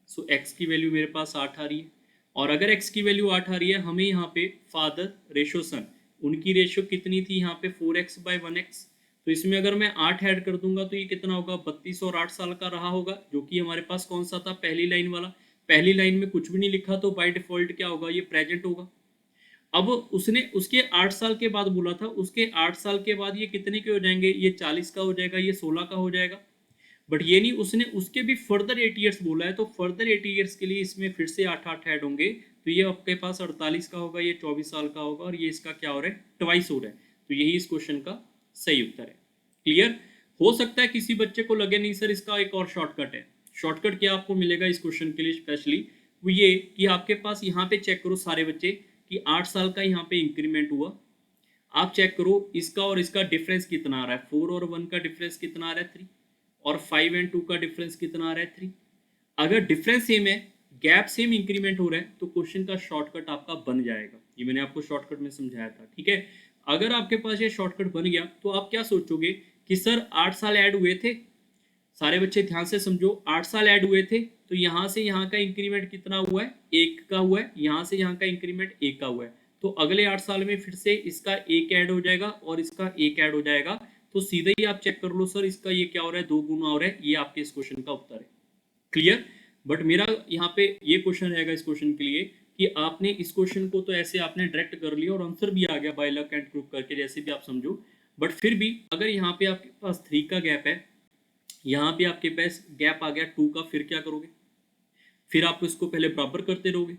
सो x की वैल्यू मेरे पास 8 आ रही है, और अगर x की वैल्यू 8 आ रही है, हमें यहाँ पे फादर रेशो सन उनकी रेशो कितनी थी यहाँ पे 4x/1x, तो इसमें अगर मैं 8 ऐड कर दूंगा तो ये कितना होगा 32 और 8 साल का रहा होगा, जो कि हमारे पास कौन सा था, पहली लाइन वाला। पहली लाइन में कुछ भी नहीं लिखा तो बाय डिफॉल्ट क्या होगा, ये प्रेजेंट होगा। अब उसने उसके 8 साल के बाद बोला था, उसके 8 साल के बाद ये कितने के हो जाएंगे, ये 40 का हो जाएगा, ये 16 का हो जाएगा। बट ये नहीं, उसने उसके भी फर्दर 8 years बोला है, तो फर्दर 8 years के लिए इसमें फिर से 8 ऐड होंगे, तो ये आपके पास 48 का होगा, ये 24 साल का होगा, और ये इसका क्या हो रहा है, ट्वाइस हो रहा है। तो यही इस क्वेश्चन का सही उत्तर है। क्लियर, हो सकता है किसी बच्चे को लगे नहीं सर इसका एक और शॉर्टकट है। शॉर्टकट क्या आपको मिलेगा इस क्वेश्चन के लिए स्पेशली, वो ये कि आपके पास यहाँ पे चेक करो सारे बच्चे कि 8 साल का यहाँ पे इंक्रीमेंट हुआ, आप चेक करो इसका और इसका डिफरेंस कितना आ रहा है, 4 और 1 का डिफरेंस कितना आ रहा है 3, और 5 और 2 का डिफरेंस कितना आ रहा है 3। अगर डिफरेंस सेम है, गैप सेम इंक्रीमेंट हो रहा है, तो क्वेश्चन का शॉर्टकट आपका बन जाएगा। ये मैंने आपको शॉर्टकट में समझाया था। ठीक है, अगर आपके पास ये शॉर्टकट बन गया तो आप क्या सोचोगे कि सर 8 साल ऐड हुए थे, सारे बच्चे ध्यान से समझो, 8 साल ऐड हुए थे तो यहाँ से यहाँ का इंक्रीमेंट कितना हुआ है, 1 का हुआ है, यहाँ से यहाँ का इंक्रीमेंट 1 का हुआ है। तो अगले 8 साल में फिर से इसका 1 ऐड हो जाएगा और इसका 1 ऐड हो जाएगा। तो सीधे ही आप चेक कर लो सर इसका ये क्या हो रहा है, 2 गुना हो रहा है। ये आपके इस क्वेश्चन का उत्तर है। क्लियर। बट मेरा यहाँ पे ये क्वेश्चन रहेगा इस क्वेश्चन के लिए कि आपने इस क्वेश्चन को तो ऐसे आपने डायरेक्ट कर लिया और आंसर भी आ गया बाय लक एंड ग्रुप करके, जैसे भी आप समझो। बट फिर भी अगर यहाँ पे आपके पास 3 का गैप है, यहाँ पे आपके पास गैप आ गया 2 का, फिर क्या करोगे? फिर आप इसको पहले बराबर करते रहोगे।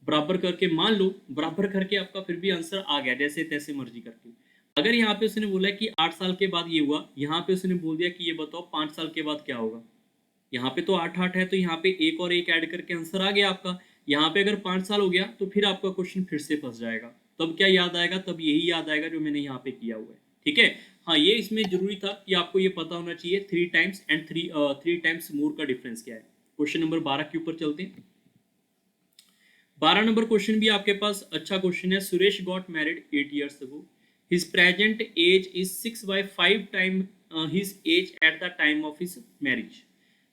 बराबर करके मान लो बराबर करके आपका फिर भी आंसर आ गया, जैसे तैसे मर्जी करके। अगर यहाँ पे उसने बोला कि 8 साल के बाद ये हुआ, यहाँ पे उसने बोल दिया कि ये बताओ 5 साल के बाद क्या होगा। यहाँ पे तो 8 8 है तो यहाँ पे 1 और 1 ऐड करके आंसर आ गया आपका। यहाँ पे अगर 5 साल हो गया तो फिर आपका क्वेश्चन फिर से फंस जाएगा। तब क्या याद आएगा? तब यही याद आएगा जो मैंने यहाँ पे किया हुआ है। ठीक है। हाँ, ये इसमें जरूरी था कि आपको ये पता होना चाहिए 3 टाइम्स एंड 3 टाइम्स मोर का डिफरेंस क्या है। क्वेश्चन नंबर 12 के ऊपर चलते हैं। 12 नंबर क्वेश्चन भी आपके पास अच्छा क्वेश्चन है। Suresh got married 8 years ago. His present age is 6/5 time his age at the time of his marriage.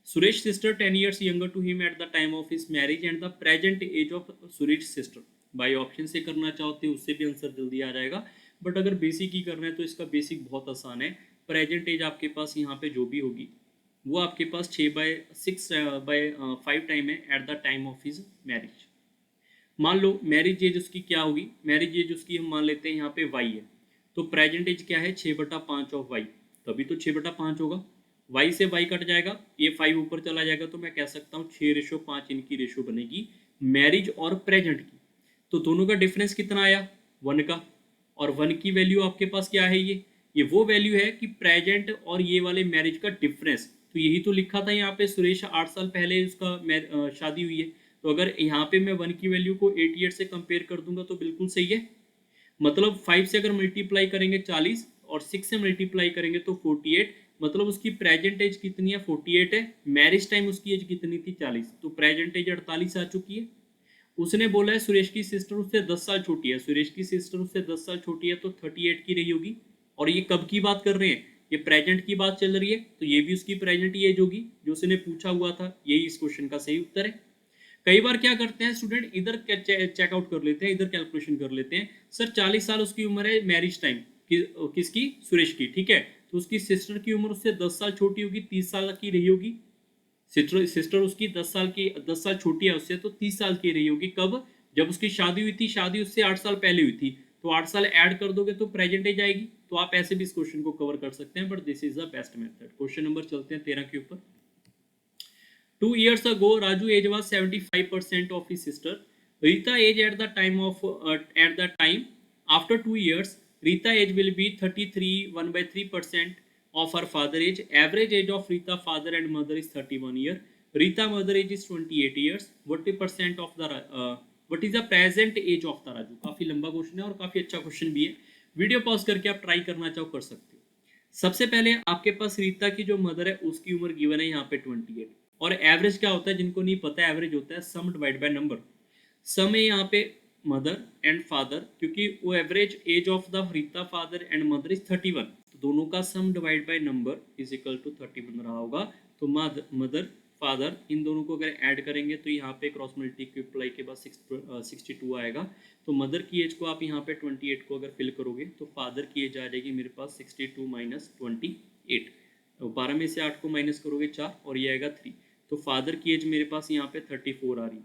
Suresh sister 10 years younger to him at the time of his marriage and the present age of Suresh sister. By option से करना चाहते हो उससे भी answer जल्दी आ जाएगा। But अगर basic ही करना है तो इसका बेसिक बहुत आसान है। प्रेजेंट एज आपके पास यहाँ पे जो भी होगी वो आपके पास 6/6/5 टाइम है at the time of his marriage. मान लो मैरिज एज उसकी क्या होगी? मैरिज एज उसकी हम मान लेते हैं यहाँ पे वाई है। तो प्रेजेंट एज क्या है? 6/5 ऑफ वाई, तभी तो 6/5 होगा। वाई से वाई कट जाएगा, ये 5 ऊपर चला जाएगा, तो मैं कह सकता हूँ 6:5 इनकी रेशो बनेगी मैरिज और प्रेजेंट की। तो दोनों का डिफरेंस कितना आया? 1 का। और 1 की वैल्यू आपके पास क्या है? ये वो वैल्यू है कि प्रेजेंट और ये वाले मैरिज का डिफरेंस। तो यही तो लिखा था यहाँ पे, सुरेश 8 साल पहले उसका शादी हुई है। तो अगर यहाँ पे मैं 1 की वैल्यू को 8 ईयर से कंपेयर कर दूंगा तो बिल्कुल सही है। मतलब 5 से अगर मल्टीप्लाई करेंगे 40 और 6 से मल्टीप्लाई करेंगे तो 48। मतलब उसकी प्रेजेंट एज कितनी है? 48 है। मैरिज टाइम उसकी एज कितनी थी? 40। तो प्रेजेंट एज 48 आ चुकी है। उसने बोला है सुरेश की सिस्टर उससे 10 साल छोटी है। सुरेश की सिस्टर उससे 10 साल छोटी है तो 38 की रही होगी। और ये कब की बात कर रहे हैं? ये प्रेजेंट की बात चल रही है, तो ये भी उसकी प्रेजेंट एज होगी जो उसने पूछा हुआ था। यही इस क्वेश्चन का सही उत्तर है। कई बार क्या करते हैं स्टूडेंट, इधर चेकआउट कर लेते हैं, इधर कैलकुलेशन कर लेते हैं। सर 40 साल उसकी उम्र है मैरिज टाइम किसकी? सुरेश की। ठीक है। तो उसकी सिस्टर की उम्र उससे 10 साल छोटी होगी, 30 साल की रही होगी। सिस्टर उसकी 10 साल छोटी है उससे, तो 30 साल की रही होगी। कब? जब उसकी शादी हुई थी। शादी उससे 8 साल पहले हुई थी, तो 8 साल ऐड कर दोगे तो प्रेजेंट एज आएगी। तो आप ऐसे भी इस क्वेश्चन को कवर कर सकते हैं, but this is the best method. Question number चलते हैं 13 के ऊपर। 2 years ago, Raju age was 75% of his sister. Rita age at the time. After 2 years, Rita age will be 33, 1/3% of her father age. Average age of Rita father and mother is 31 year. Rita mother age is 28 years. What is the present age of the Raju? काफी लंबा question है और काफी अच्छा question भी है। Video pause करके आप ट्राई करना चाहो कर सकते हो। सबसे पहले आपके पास रीता की जो मदर है उसकी उम्र गिवन है यहाँ पे 28। और एवरेज क्या होता है जिनको नहीं पता, एवरेज होता है sum divide by number. Sum है यहाँ पे मदर एंड फादर, क्योंकि वो average age of the Rita father and mother is 31, तो दोनों का sum divide by number is equal to 31 रहा होगा। तो मदर फादर इन दोनों को अगर ऐड करेंगे तो यहाँ पे क्रॉस मल्टीप्लाई के बाद 62 आएगा। तो मदर की एज को आप यहाँ पे 28 को अगर फिल करोगे तो फादर की एज आ जाएगी मेरे पास 62 माइनस 28। 12 में से 8 को माइनस करोगे 4 और ये आएगा 3। तो फादर की एज मेरे पास यहाँ पे 34 आ रही है।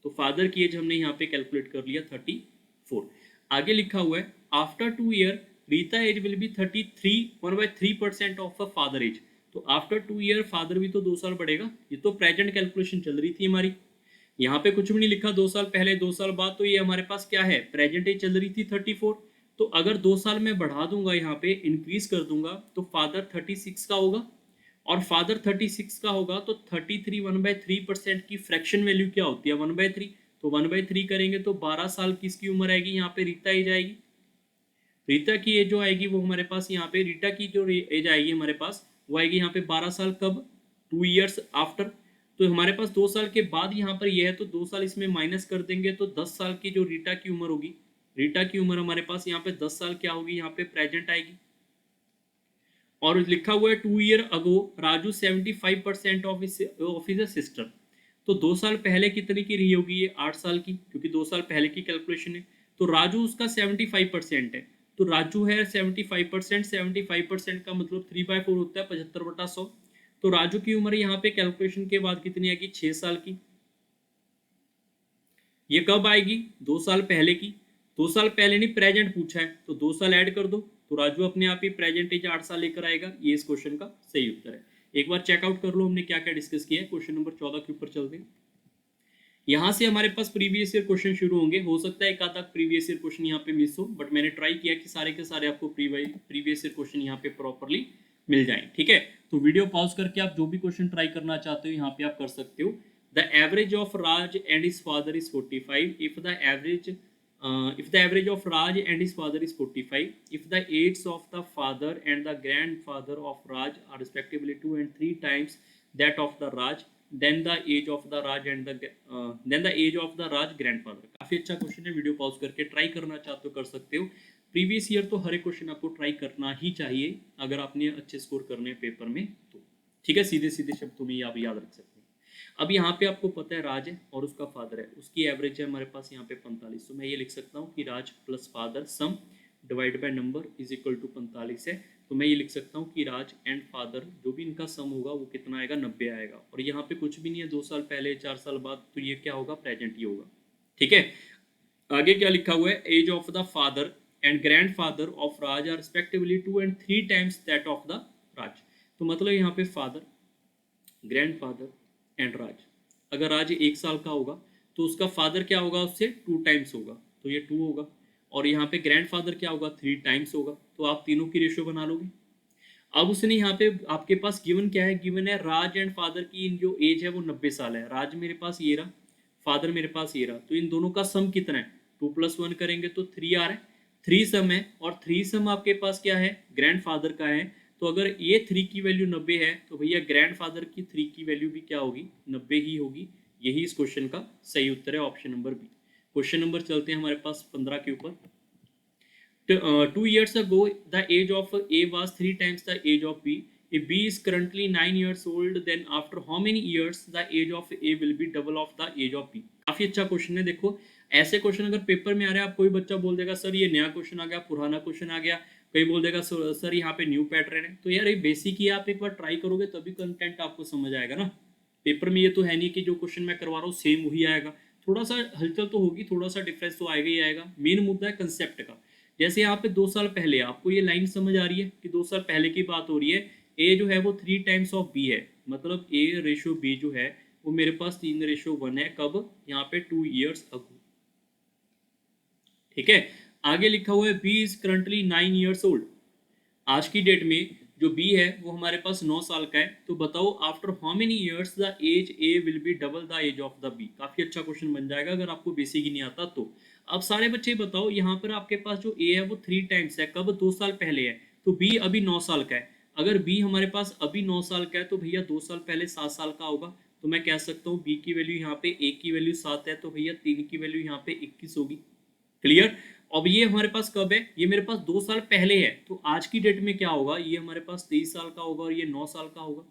तो फादर की एज हमने यहाँ पे कैलकुलेट कर लिया 34। आगे लिखा हुआ है after 2 year Rita age will be 33, 1/3% of a father age. तो आफ्टर 2 ईयर फादर भी तो 2 साल बढ़ेगा। ये तो प्रेजेंट कैलकुलेशन चल रही थी हमारी, यहाँ पे कुछ भी नहीं लिखा 2 साल पहले 2 साल बाद। तो ये हमारे पास क्या है? प्रेजेंट एज चल रही थी 34। तो अगर 2 साल में बढ़ा दूंगा, यहाँ पे इंक्रीज कर दूंगा, तो फादर 36 का होगा। और फादर 36 का होगा तो 33 1/3% की फ्रैक्शन वैल्यू क्या होती है? 1/3। तो 1/3 करेंगे तो 12 साल किसकी उम्र आएगी? यहाँ पे रीता एज आएगी। रीता की एज जो आएगी वो हमारे पास यहाँ पे, रीटा की जो एज आएगी हमारे पास वो आएगी यहाँ पे 12 साल। कब? 2 ईयर्स आफ्टर। तो हमारे पास 2 साल के बाद यहाँ पर ये है, तो 2 साल इसमें माइनस कर देंगे तो 10 साल की जो रीटा की उम्र होगी, रीटा की उम्र हमारे पास यहाँ पे 10 साल क्या होगी? यहाँ पे प्रेजेंट आएगी। और लिखा हुआ है 2 year ago Raju 75% of his sister. तो 2 साल पहले कितने की रही होगी ये? 8 साल की, क्योंकि 2 साल पहले की कैलकुलेशन है। तो राजू उसका 75% है, तो राजू है 75%, 75% का मतलब 3/4 होता है 75/100। तो राजू की उम्र यहाँ पे कैलकुलेशन के बाद कितनी आएगी? 6 साल की। ये कब आएगी? 2 साल पहले की। 2 साल पहले नहीं, प्रेजेंट पूछा है, तो 2 साल ऐड कर दो, तो राजू अपने आप ही प्रेजेंट एज 8 साल लेकर आएगा। ये इस क्वेश्चन का सही उत्तर है। एक बार चेकआउट कर लो हमने क्या क्या डिस्कस किया है। क्वेश्चन नंबर 14 के ऊपर चलते हैं। यहाँ से हमारे पास प्रीवियस ईयर क्वेश्चन शुरू होंगे। हो सकता है एक आधा प्रीवियस ईयर क्वेश्चन यहाँ पे मिस हो, बट मैंने ट्राई किया कि सारे के सारे आपको प्रीवियस ईयर क्वेश्चन यहाँ पे प्रॉपरली मिल जाए। ठीक है, तो वीडियो पॉज करके आप जो भी क्वेश्चन ट्राई करना चाहते हो यहाँ पे आप कर सकते हो। The average of Raj and his father is 45 if the average if the average of Raj and his father is 45, if the ages of the father and the grandfather of Raj are respectively 2 and 3 times that of the Raj, then the age of the Raj and then the age of the Raj grandfather। काफी अच्छा question है, video pause करके try करना चाहते हो कर सकते हो। प्रीवियस ईयर तो हर एक क्वेश्चन आपको ट्राई करना ही चाहिए अगर आपने अच्छे स्कोर करने हैं पेपर में तो। ठीक है, सीधे सीधे शब्द तुम्हें आप याद रख सकते हैं। अब यहाँ पे आपको पता है राज है और उसका फादर है, उसकी एवरेज है हमारे पास यहाँ पे 45। तो मैं ये लिख सकता हूँ कि Raj plus father sum divide by number is equal to 45 है। तो मैं ये लिख सकता हूँ कि राज एंड फादर जो भी इनका सम होगा वो कितना आएगा? 90 आएगा। और यहाँ पे कुछ भी नहीं है, 2 साल पहले 4 साल बाद, तो ये क्या होगा? प्रेजेंट ही होगा। ठीक है, आगे क्या लिखा हुआ है? Age of the father and grand father of Raj are respectively 2 and 3 times that of the Raj. तो मतलब यहाँ पे father, grand father and Raj, अगर राज 1 साल का होगा तो उसका फादर क्या होगा? उससे 2 टाइम्स होगा, तो ये 2 होगा। और यहाँ पे ग्रैंड फादर क्या होगा? 3 टाइम्स होगा। तो आप तीनों की रेशियो बना लोगे। अब उसने यहाँ पे आपके पास गिवन क्या है? गिवन है राज एंड फादर की जो एज है वो 90 साल है। राज मेरे पास ये रहा, फादर मेरे पास ये रहा, तो इन दोनों का सम कितना है? 2 + 1 करेंगे तो 3 आ रहा है। 3 सम है, और 3 सम आपके पास क्या है? ग्रैंड फादर का है। तो अगर ये 3 की वैल्यू 90 है तो भैया ग्रैंड फादर की 3 की वैल्यू भी क्या होगी? 90 ही होगी। यही इस क्वेश्चन का सही उत्तर है, option number B. Question number चलते हैं हमारे पास 15 के ऊपर। 2 years ago, the age of A was 3 times the age of B. If B is currently 9 years old, then after how many years the age of A will be double of the age of B? काफी अच्छा question है। देखो, ऐसे question अगर paper में आ रहे हैं, आप कोई बच्चा बोल देगा सर ये नया क्वेश्चन आ गया, पुराना क्वेश्चन आ गया, कोई बोल देगा सर यहाँ पे न्यू पैटर्न है। तो यार ये बेसिक ही आप एक बार ट्राई करोगे तभी कंटेंट आपको समझ आएगा ना। पेपर में ये तो है नहीं कि जो क्वेश्चन मैं करवा रहा हूँ सेम वही आएगा, थोड़ा सा हलचल तो होगी, थोड़ा सा डिफरेंस तो आएगा ही आएगा। मेन मुद्दा है कंसेप्ट का। जैसे यहाँ पे 2 साल पहले, आपको ये लाइन समझ आ रही है कि 2 साल पहले की बात हो रही है। ए जो है वो 3 टाइम्स ऑफ बी है, मतलब ए रेशो बी जो है वो मेरे पास 3:1 है। कब? यहाँ पे 2 years अगो। ठीक है, आगे लिखा हुआ है B is currently 9 years old. आज की डेट में जो बी है वो हमारे पास 9 साल का है। तो बताओ after how many years the age A will be double the age of the B. काफी अच्छा क्वेश्चन बन जाएगा अगर आपको बेसिक ही नहीं आता तो। अब सारे बच्चे बताओ, यहाँ पर आपके पास जो ए है वो 3 टाइम्स है। कब? 2 साल पहले है। तो बी अभी 9 साल का है। अगर बी हमारे पास अभी 9 साल का है तो भैया 2 साल पहले 7 साल का होगा। तो मैं कह सकता हूँ बी की वैल्यू यहाँ पे, ए की वैल्यू 7 है, तो भैया 3 की वैल्यू यहाँ पे 21 होगी। क्लियर? अब ये हमारे पास कब है? ये मेरे पास 2 साल पहले है। तो आज की डेट में क्या होगा? ये हमारे पास 23 साल का होगा और ये 9 साल का होगा।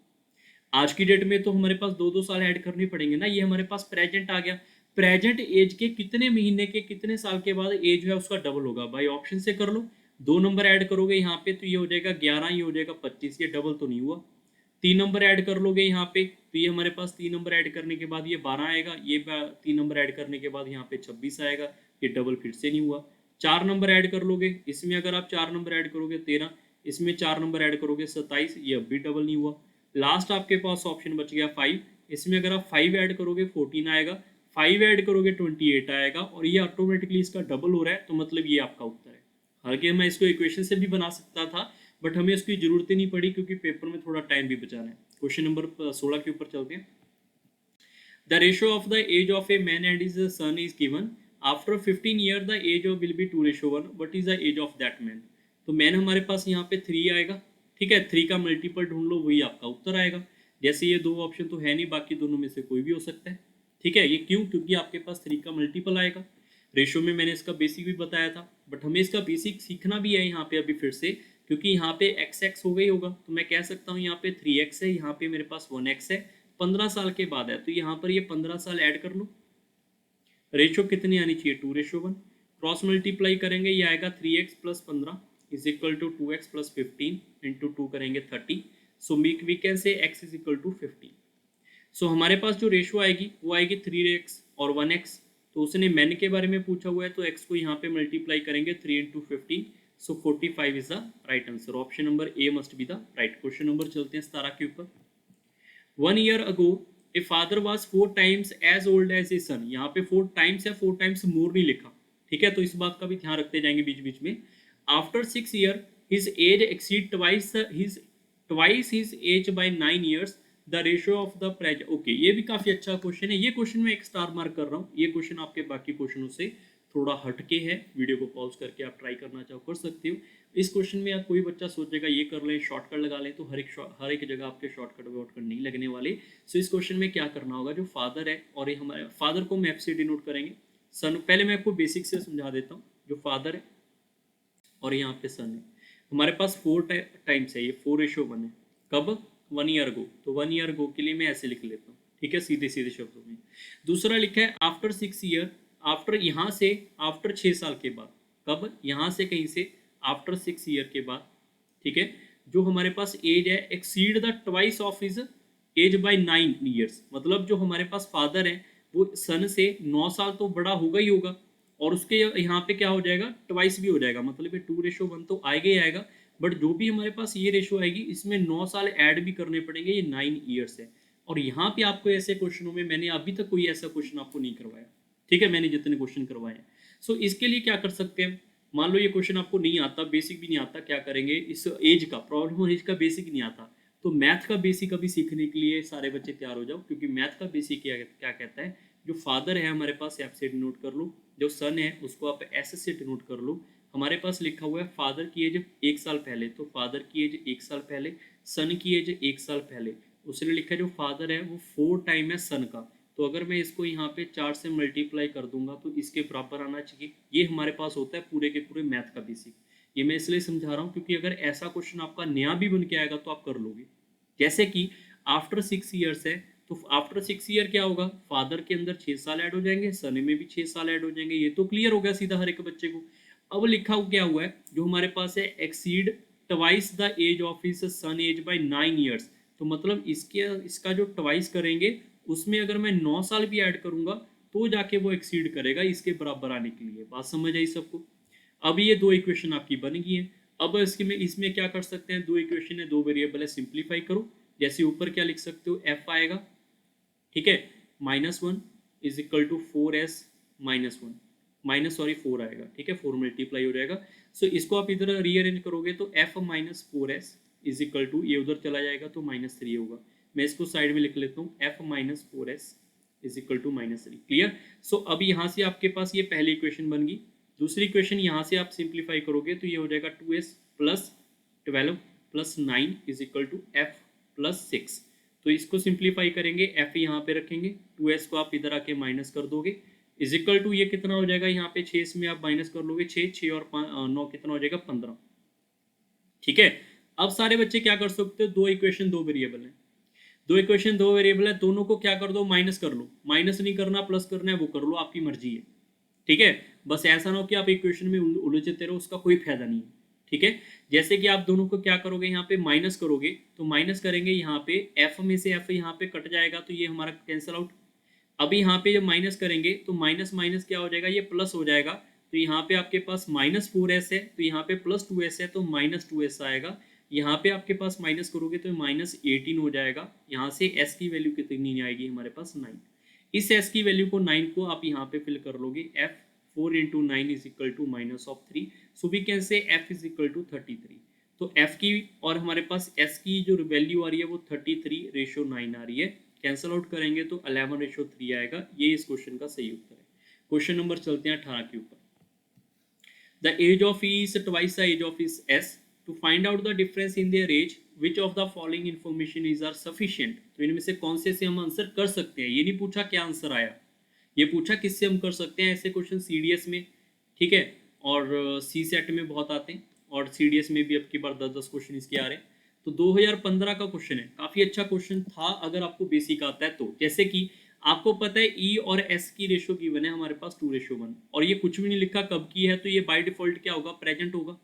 आज की डेट में तो हमारे पास 2-2 साल ऐड करने पड़ेंगे ना। ये हमारे पास प्रेजेंट आ गया। प्रेजेंट एज के कितने महीने के कितने साल के बाद एज है उसका डबल होगा? भाई ऑप्शन से कर लो। 2 नंबर ऐड करोगे यहाँ पे तो ये हो जाएगा 11, ये हो जाएगा 25। ये डबल तो नहीं हुआ। 3 नंबर ऐड कर लोगे यहाँ पे तो ये हमारे पास 3 नंबर ऐड करने के बाद ये 12 आएगा। ये 3 नंबर ऐड करने के बाद यहाँ पे 26 आएगा। ये डबल फिर से नहीं हुआ। 4 नंबर ऐड कर लोगे, इसमें अगर आप 4 नंबर ऐड करोगे 13, इसमें 4 नंबर ऐड करोगे 27, ये अब भी डबल नहीं हुआ। लास्ट आपके पास ऑप्शन बच गया 5। इसमें अगर आप 5 ऐड करोगे 14 आएगा, 5 ऐड करोगे 28 आएगा, और ये ऑटोमेटिकली इसका डबल हो रहा है। तो मतलब ये आपका उत्तर है। हालांकि मैं इसको इक्वेशन से भी बना सकता था, बट हमें इसकी जरूरत ही नहीं पड़ी क्योंकि पेपर में थोड़ा टाइम भी बचाना है। क्वेश्चन नंबर 16 के ऊपर चलते हैं। The ratio of the age of a man and his son is given. After 15 year the age of will be 2:1। What is the age of that man? तो मैन हमारे पास यहाँ पे 3 आएगा। ठीक है, 3 का मल्टीपल ढूंढ लो, वही आपका उत्तर आएगा। जैसे ये 2 ऑप्शन तो है नहीं, बाकी दोनों में से कोई भी हो सकता है। ठीक है, ये क्यों? क्योंकि आपके पास 3 का मल्टीपल आएगा। रेशियो में मैंने इसका बेसिक भी बताया था, बट हमें इसका बेसिक सीखना भी है यहाँ पे अभी फिर से, क्योंकि यहाँ पे x हो गई होगा, तो मैं कह सकता हूँ यहाँ पे 3x है, यहाँ पे मेरे पास 1x है, 15 साल के बाद है, तो यहाँ पर ये 15 साल ऐड कर लो। रेशो कितनी आनी चाहिए, 2:1। क्रॉस मल्टीप्लाई करेंगे, ये आएगा 3x plus 15 is equal to 2x plus 15 into 2 करेंगे 30। So we can say x is equal to 15। सो हमारे पास जो रेशो आएगी वो आएगी 3x और 1x। तो उसने मैन के बारे में पूछा हुआ है, तो x को यहाँ पे मल्टीप्लाई करेंगे 3 into 15। So 45 is the right answer. Option number A must be the right. Question number चलते हैं 17 के ऊपर। 1 year ago a father was 4 times age old age a son. यहाँ पे 4 times है, 4 times मोर नहीं लिखा, ठीक है, तो इस बात का भी ध्यान रखते जाएंगे बीच बीच में। After 6 year his age exceed twice his age by 9 years, the ratio of the present. Okay, ये भी काफी अच्छा क्वेश्चन है। ये क्वेश्चन में एक स्टार मार्क कर रहा हूँ। ये क्वेश्चन आपके बाकी क्वेश्चनों से थोड़ा हटके है। वीडियो को पॉज करके आप ट्राई करना चाहो कर सकते हो। इस क्वेश्चन में आप कोई बच्चा सोचेगा ये कर ले, शॉर्टकट लगा ले, तो हर एक जगह आपके शॉर्टकट वॉर्टकट नहीं लगने वाले। सो इस क्वेश्चन में क्या करना होगा, जो फादर है और ये हमारे फादर को हम एफ से डिनोट करेंगे, सन। पहले मैं आपको बेसिक से समझा देता हूँ। जो फादर है और यहाँ पे सन है, हमारे पास 4 टाइम्स है, ये 4:1 है। कब, 1 year ago। तो 1 year ago के लिए मैं ऐसे लिख लेता हूँ, ठीक है, सीधे सीधे शब्दों में। दूसरा लिखा है आफ्टर 6 year, आफ्टर यहाँ से आफ्टर 6 साल के बाद। कब, यहाँ से कहीं से आफ्टर 6 year के बाद, ठीक है। जो हमारे पास एज है exceed the twice of his age by 9 years, मतलब जो हमारे पास फादर है वो सन से 9 साल तो बड़ा होगा ही होगा, और उसके यहाँ पे क्या हो जाएगा, ट्वाइस भी हो जाएगा, मतलब ये 2:1 तो आएगा ही आएगा। बट जो भी हमारे पास ये रेशो आएगी, इसमें 9 साल ऐड भी करने पड़ेंगे, ये 9 years है। और यहाँ पे आपको ऐसे क्वेश्चनों में मैंने अभी तक कोई ऐसा क्वेश्चन आपको नहीं करवाया, ठीक है, मैंने जितने क्वेश्चन करवाए हैं। सो इसके लिए क्या कर सकते हैं, मान लो ये क्वेश्चन आपको नहीं आता, बेसिक भी नहीं आता, क्या करेंगे, इस एज का प्रॉब्लम, एज का बेसिक नहीं आता, तो मैथ का बेसिक अभी सीखने के लिए सारे बच्चे तैयार हो जाओ, क्योंकि मैथ का बेसिक क्या कहता है, जो फादर है हमारे पास एफ से डिनोट कर लो, जो सन है उसको आप एस से डिनोट कर लो। हमारे पास लिखा हुआ है फादर की एज 1 साल पहले, तो फादर की एज 1 साल पहले, सन की एज 1 साल पहले। उसने लिखा है जो फादर है वो 4 टाइम है सन का, तो अगर मैं इसको यहाँ पे 4 से मल्टीप्लाई कर दूंगा तो इसके बराबर आना चाहिए। ये हमारे पास होता है पूरे के पूरे मैथ का बेसिक। ये मैं इसलिए समझा रहा हूँ क्योंकि अगर ऐसा क्वेश्चन आपका नया भी बन के आएगा तो आप कर लोगे। जैसे कि आफ्टर 6 years है, तो आफ्टर 6 year क्या होगा, फादर के अंदर 6 साल ऐड हो जाएंगे, सन में भी 6 साल ऐड हो जाएंगे। ये तो क्लियर हो गया सीधा हर एक बच्चे को। अब लिखा क्या हुआ है, जो हमारे पास है exceed twice the age of his son age by 9 years, तो मतलब इसका जो ट्वाइस करेंगे उसमें अगर मैं 9 साल भी ऐड करूंगा तो जाके वो एक्सीड करेगा इसके बराबर आने के लिए। बात समझ आई सबको। अब ये 2 इक्वेशन आपकी बन गई है। अब इसमें क्या कर सकते हैं, 2 इक्वेशन है, 2 वेरिएबल है, सिंप्लीफाई करो। जैसे ऊपर क्या लिख सकते हो, एफ आएगा, ठीक है, -1 इज इक्वल टू 4s -1 4 आएगा, ठीक है, 4 मल्टीप्लाई हो जाएगा। सो इसको आप इधर रीअरेंज करोगे तो f -4s is equal to, ये उधर चला जाएगा तो -3 होगा। मैं इसको साइड में लिख लेता हूँ, f -4s is equal to -3। Clear. So अब यहाँ से आपके पास ये पहली इक्वेशन बन गई। दूसरी इक्वेशन यहाँ से आप सिंप्लीफाई करोगे तो ये हो जाएगा 2s plus 12 plus 9 is equal to f plus 6। तो इसको सिंप्लीफाई करेंगे, f यहाँ पे रखेंगे, 2s को आप इधर आके माइनस कर दोगे, इज इक्वल टू ये कितना हो जाएगा, यहाँ पे 6 में आप माइनस कर लोगे, 6 और 9 कितना हो जाएगा, 15। ठीक है। अब सारे बच्चे क्या कर सकते हो, 2 इक्वेशन 2 वेरिएबल है, 2 इक्वेशन 2 वेरिएबल है, दोनों को क्या कर दो, माइनस कर लो। माइनस नहीं करना, प्लस करना है वो कर लो, आपकी मर्जी है, ठीक है। बस ऐसा ना हो कि आप इक्वेशन में उलझते रहो, उसका कोई फायदा नहीं है, ठीक है। जैसे कि आप दोनों को क्या करोगे, यहाँ पे माइनस करोगे, तो माइनस करेंगे यहाँ पे f में से f यहाँ पे कट जाएगा, तो ये हमारा कैंसिल आउट। अभी यहाँ पे जब माइनस करेंगे तो माइनस माइनस क्या हो जाएगा, ये प्लस हो जाएगा, तो यहाँ पे आपके पास -4s है, तो यहाँ पे +2s है, तो -2s आएगा। यहाँ पे आपके पास माइनस करोगे तो -18 हो जाएगा। यहाँ से s की वैल्यू कितनी आएगी हमारे पास, 9। इस s की वैल्यू को 9 को आप यहाँ पे फिल कर लोगे, f 4 into 9 is equal to -3, so we can say f is equal to 33। तो f की और हमारे पास s की जो वैल्यू आ रही है वो 33:9 आ रही है। कैंसल आउट करेंगे तो 11:3 आएगा। ये इस क्वेश्चन का सही उत्तर है। क्वेश्चन नंबर चलते हैं 18 के ऊपर। The age of E is twice the age of is S, to find out the difference in their age which of the following information is are sufficient. तो इनमें से कौन से हम आंसर कर सकते हैं, ये नहीं पूछा क्या आंसर आया, ये पूछा किससे हम कर सकते हैं। ऐसे क्वेश्चन CDS में, ठीक है, और सी सेट में बहुत आते हैं। और CDS में भी अब की बार 10-10 क्वेश्चन इसके आ रहे हैं। तो 2015 का क्वेश्चन है, काफी अच्छा क्वेश्चन था अगर आपको बेसिक आता है तो। जैसे कि आपको पता है ई और एस की रेशो गिवन है हमारे पास 2:1, और ये कुछ भी नहीं लिखा कब की है, तो ये बाय डिफॉल्ट क्या होगा, प्रेजेंट होगा।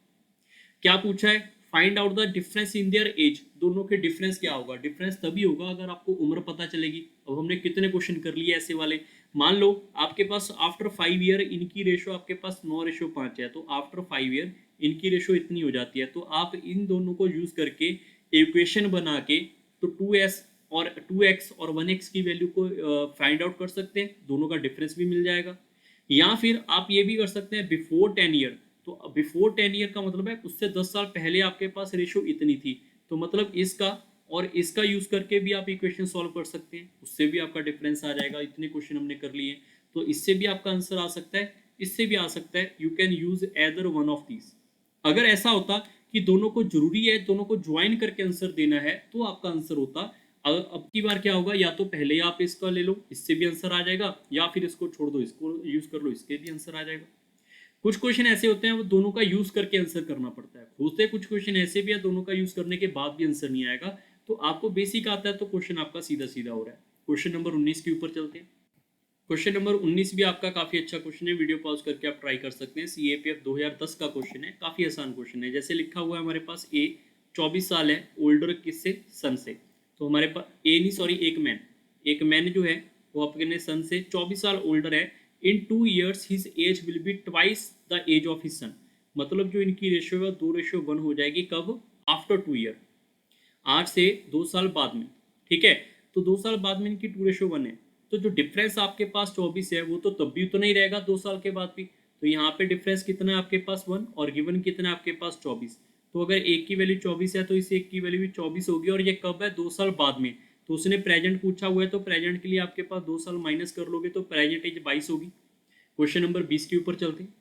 क्या पूछा है, find out the difference in their age, दोनों के डिफरेंस क्या होगा। डिफरेंस तभी होगा अगर आपको उम्र पता चलेगी। अब हमने कितने क्वेश्चन कर लिए ऐसे वाले, मान लो आपके पास आफ्टर 5 ईयर इनकी रेशो आपके पास 9:5 है, तो आफ्टर 5 ईयर इनकी रेशो इतनी हो जाती है। तो आप इन दोनों को यूज करके इक्वेशन बना के तो 2s और 2x और 1x की वैल्यू को फाइंड आउट कर सकते हैं, दोनों का डिफरेंस भी मिल जाएगा। या फिर आप ये भी कर सकते हैं बिफोर 10 ईयर, तो बिफोर 10 ईयर का मतलब है उससे 10 साल पहले आपके पास रेशो इतनी थी, तो मतलब इसका और इसका यूज करके भी आप इक्वेशन सॉल्व कर सकते हैं, उससे भी आपका डिफरेंस आ जाएगा। इतने क्वेश्चन हमने कर लिए, तो इससे भी आपका आंसर आ सकता है, इससे भी आ सकता है। You can use either one of these. अगर ऐसा होता कि दोनों को जरूरी है, दोनों को ज्वाइन करके आंसर देना है, तो आपका आंसर होता। अब की बार क्या होगा, या तो पहले आप इसका ले लो, इससे भी आंसर आ जाएगा, या फिर इसको छोड़ दो, इसको यूज कर लो, इसके भी आंसर आ जाएगा। कुछ क्वेश्चन ऐसे होते हैं वो दोनों का यूज करके आंसर करना पड़ता है, होते कुछ क्वेश्चन ऐसे भी है दोनों का यूज करने के बाद भी आंसर नहीं आएगा। तो आपको बेसिक आता है तो क्वेश्चन आपका सीधा सीधा हो रहा है। क्वेश्चन नंबर 19 के ऊपर चलते हैं। क्वेश्चन नंबर 19 भी आपका काफी अच्छा क्वेश्चन है, वीडियो पॉज करके आप ट्राई कर सकते हैं। CAPF 2010 का क्वेश्चन है, काफी आसान क्वेश्चन है। जैसे लिखा हुआ है हमारे पास ए 24 साल है, ओल्डर किससे, सन से। तो हमारे पास ए नहीं सॉरी एक मैन जो है वो अपने सन से 24 साल ओल्डर है। In 2 years his age will be twice the age of his son. मतलब जो इनकी रेशियो है 2:1 हो जाएगी, कब, आफ्टर 2 ईयर, आज से 2 साल बाद में। ठीक है, तो 2 साल बाद में इनकी 2:1 है। तो जो डिफरेंस आपके पास 24 है वो तो तब भी उतना ही रहेगा 2 साल के बाद भी। तो यहाँ पे डिफरेंस कितना है आपके पास 1, और गिवन कितना है आपके पास 24। तो अगर एक की वैल्यू 24 है तो इस एक की वैल्यू भी 24 होगी, और ये कब है, 2 साल बाद में। तो उसने प्रेजेंट पूछा हुआ है, तो प्रेजेंट के लिए आपके पास 2 साल माइनस कर लोगे तो प्रेजेंट एज 22 होगी। क्वेश्चन नंबर 20 के ऊपर चलते हैं।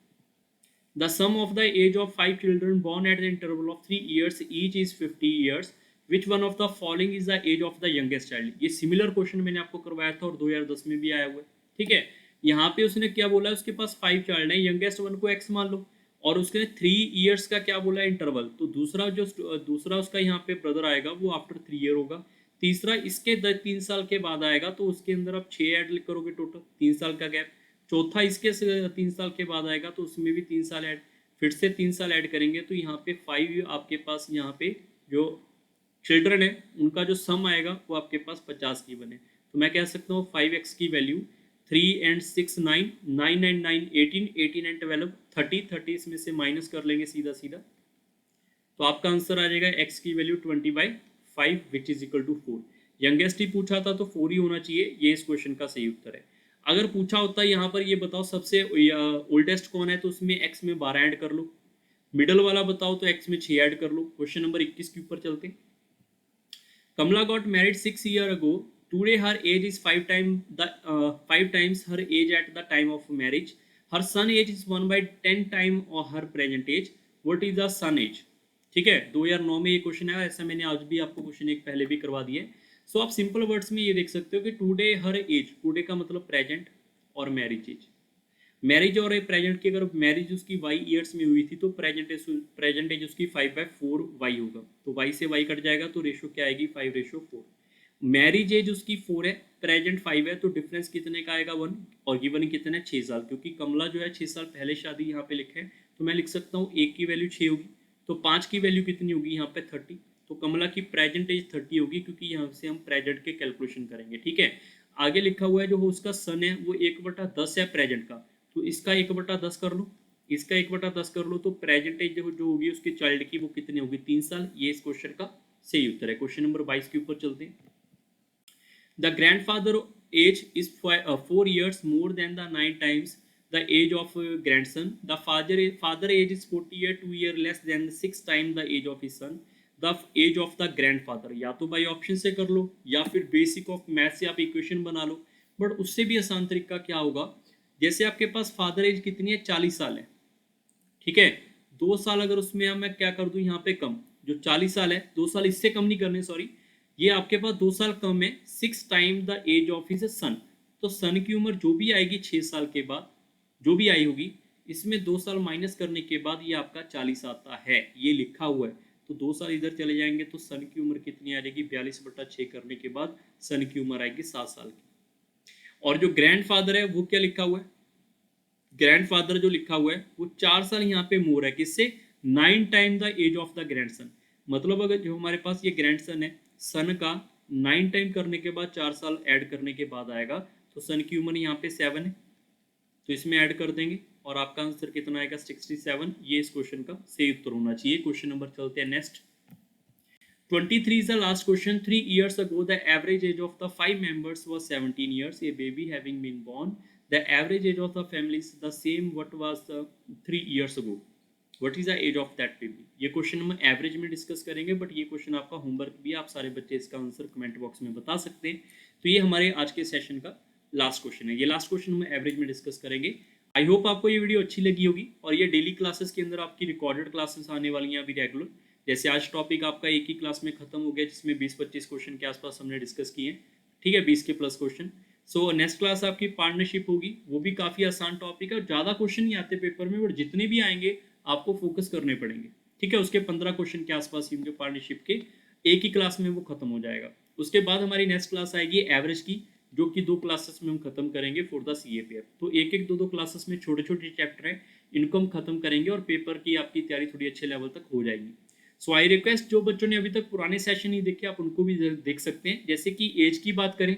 The sum of the age of 5 children born at the interval of 3 years each is 50 years. Which one of the following is the age of the youngest child? ये similar question मैंने आपको करवाया था और 2010 में भी आया हुआ है। ठीक है, यहाँ पे उसने क्या बोला है, उसके पास 5 चाइल्ड है, यंगेस्ट वन को x मान लो, और उसने 3 ईयर्स का क्या बोला है, इंटरवल। तो दूसरा उसका यहाँ पे ब्रदर आएगा वो आफ्टर 3 ईयर होगा। तीसरा इसके 3 साल के बाद आएगा, तो उसके अंदर आप 6 ऐड करोगे, टोटल 3 साल का गैप। चौथा इसके 3 साल के बाद आएगा, तो उसमें भी 3 साल ऐड, फिर से 3 साल ऐड करेंगे, तो यहाँ पे 5 आपके पास यहाँ पे जो चिल्ड्रन है उनका जो सम आएगा वो आपके पास 50 की बने। तो मैं कह सकता हूँ 5x की वैल्यू 3 and 6 9, 9 and 9 18, 18 and 12 30, 30 इसमें से माइनस कर लेंगे सीधा सीधा, तो आपका आंसर आ जाएगा x की value 20/5 which is equal to 4। Youngest ही पूछा था तो 4 ही होना चाहिए, ये इस क्वेश्चन का सही उत्तर है। अगर पूछा होता है यहाँ पर ये बताओ सबसे ओल्डेस्ट कौन है, तो उसमें x में 12 ऐड कर लो। मिडल वाला बताओ तो x में 6 ऐड कर लो। क्वेश्चन नंबर 21 के ऊपर चलते हैं। कमला got married 6 years ago. Today her age is 5 times her age at the time of marriage. Her son age is 1/10 time of her present age. What is the son age? ठीक है, 2009 में ये question है, ऐसा मैंने आज भी आपको क्वेश्चन एक पहले भी करवा दिए। सो आप सिंपल वर्ड्स में ये देख सकते हो कि टुडे हर एज, टुडे का मतलब प्रेजेंट और मैरिज एज। मैरिज और प्रेजेंट की अगर मैरिज उसकी y ईयर्स में हुई थी तो प्रेजेंट एज उसकी 5/4 y होगा, तो y से y कट जाएगा तो रेशो क्या आएगी, 5:4। मैरिज एज उसकी 4 है, प्रेजेंट 5 है, तो डिफरेंस कितने का आएगा 1, और गिवन कितने 6 साल, क्योंकि कमला जो है 6 साल पहले शादी यहाँ पे लिखे है, तो मैं लिख सकता हूँ एक की वैल्यू 6 होगी, तो 5 की वैल्यू कितनी होगी यहाँ पे 30, तो कमला की प्रेजेंट एज 30 होगी, क्योंकि यहाँ से हम प्रेजेंट के कैलकुलेशन करेंगे। ठीक है, आगे लिखा हुआ है जो उसका सन है वो 1/10 है प्रेजेंट का, तो इसका 1/10 कर लो, इसका 1/10 कर लो, तो प्रेजेंट एज जो होगी उसके चाइल्ड की वो कितनी होगी, 3 साल। ये इस क्वेश्चन का सही उत्तर है। क्वेश्चन नंबर 22 के ऊपर चलते हैं। The grandfather age is 4 years more than the 9 times the age of grandson. The father age is 40 year 2 year less than 6 times the age of his son. The age of the grandfather, या तो by option से कर लो या फिर basic of math से आप equation बना लो, but उससे भी आसान तरीका क्या होगा, जैसे आपके पास फादर एज कितनी है, 40 साल है। ठीक है, 2 साल अगर उसमें मैं क्या कर दूं यहाँ पे कम, जो 40 साल है 2 साल इससे कम नहीं करने, सॉरी, ये आपके पास 2 साल कम है, 6 time the age of his son. तो सन की उम्र जो भी आएगी 6 साल के बाद, जो भी आई होगी इसमें 2 साल माइनस करने के बाद ये आपका 40 आता है, ये लिखा हुआ है। तो 2 साल इधर चले जाएंगे तो सन की उम्र कितनी आ जाएगी, 42/6 करने के बाद सन की उम्र आएगी 7 साल की। और जो ग्रैंडफादर है वो क्या लिखा हुआ है, ग्रैंडफादर जो लिखा हुआ है वो 4 साल यहाँ पे मोर है, किससे, 9 time the age of the grandson. मतलब अगर जो हमारे पास ये ग्रैंडसन है, सन का 9 टाइम करने के बाद 4 साल ऐड करने के बाद आएगा, तो सन की उम्र यहाँ पे 7 है, तो इसमें ऐड कर देंगे और आपका आंसर कितना आएगा, 67। ये इस क्वेश्चन का सही उत्तर होना चाहिए। क्वेश्चन नंबर चलते हैं next. 23 is the last question. 3 years ago, the average age of the 5 members was 17 years. A baby having been born, the average age of the family is the same. What was the 3 years ago? What is the age of that baby? ये question हम average में discuss करेंगे, but ये question आपका homework भी, आप सारे बच्चे इसका आंसर कमेंट बॉक्स में बता सकते हैं। तो ये हमारे आज के सेशन का लास्ट क्वेश्चन है। ये लास्ट क्वेश्चन हम एवरेज में डिस्कस करेंगे। आई होप आपको ये वीडियो अच्छी लगी होगी, और ये डेली क्लासेस के अंदर आपकी रिकॉर्डेड क्लासेस आने वाली हैं अभी रेगुलर। जैसे आज टॉपिक आपका एक ही क्लास में खत्म हो गया, जिसमें 20-25 क्वेश्चन के आसपास हमने डिस्कस किए हैं, ठीक है, 20 के plus question. So next class आपकी पार्टनरशिप होगी, वो भी काफ़ी आसान टॉपिक है और ज़्यादा क्वेश्चन नहीं आते पेपर में, बट जितने भी आएंगे आपको फोकस करने पड़ेंगे, ठीक है। उसके 15 क्वेश्चन के आसपास ही पार्टनरशिप के, एक ही क्लास में वो खत्म हो जाएगा। उसके बाद हमारी नेक्स्ट क्लास आएगी एवरेज की, जो कि 2 क्लासेस में हम खत्म करेंगे फॉर द CAPF। तो एक एक दो क्लासेस में छोटे छोटे चैप्टर हैं, इनको हम खत्म करेंगे और पेपर की आपकी तैयारी थोड़ी अच्छे लेवल तक हो जाएगी। सो आई रिक्वेस्ट, जो बच्चों ने अभी तक पुराने सेशन नहीं देखे आप उनको भी देख सकते हैं। जैसे कि एज की बात करें,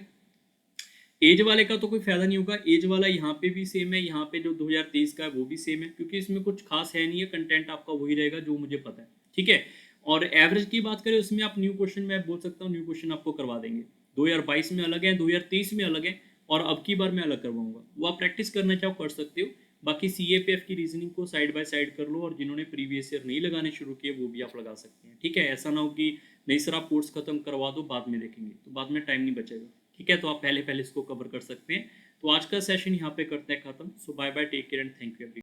एज वाले का तो कोई फायदा नहीं होगा, एज वाला यहाँ पे भी सेम है, यहाँ पे जो 2023 का है वो भी सेम है, क्योंकि इसमें कुछ खास है नहीं है, कंटेंट आपका वही रहेगा जो मुझे पता है, ठीक है। और एवरेज की बात करें, उसमें आप न्यू क्वेश्चन, मैं बोल सकता हूँ न्यू क्वेश्चन आपको करवा देंगे। 2022 में अलग है, 2023 में अलग है, और अब की बार मैं अलग करवाऊंगा, वो आप प्रैक्टिस करना चाहो कर सकते हो। बाकी CAPF की रीजनिंग को साइड बाय साइड कर लो, और जिन्होंने प्रीवियस ईयर नहीं लगाने शुरू किए वो भी आप लगा सकते हैं, ठीक है। ऐसा ना हो कि नहीं सर आप कोर्स खत्म करवा दो बाद में देखेंगे, तो बाद में टाइम नहीं बचेगा, ठीक है। तो आप पहले इसको कवर कर सकते हैं। तो आज का सेशन यहाँ पे करते हैं खत्म। So bye bye, take care and thank you everyone.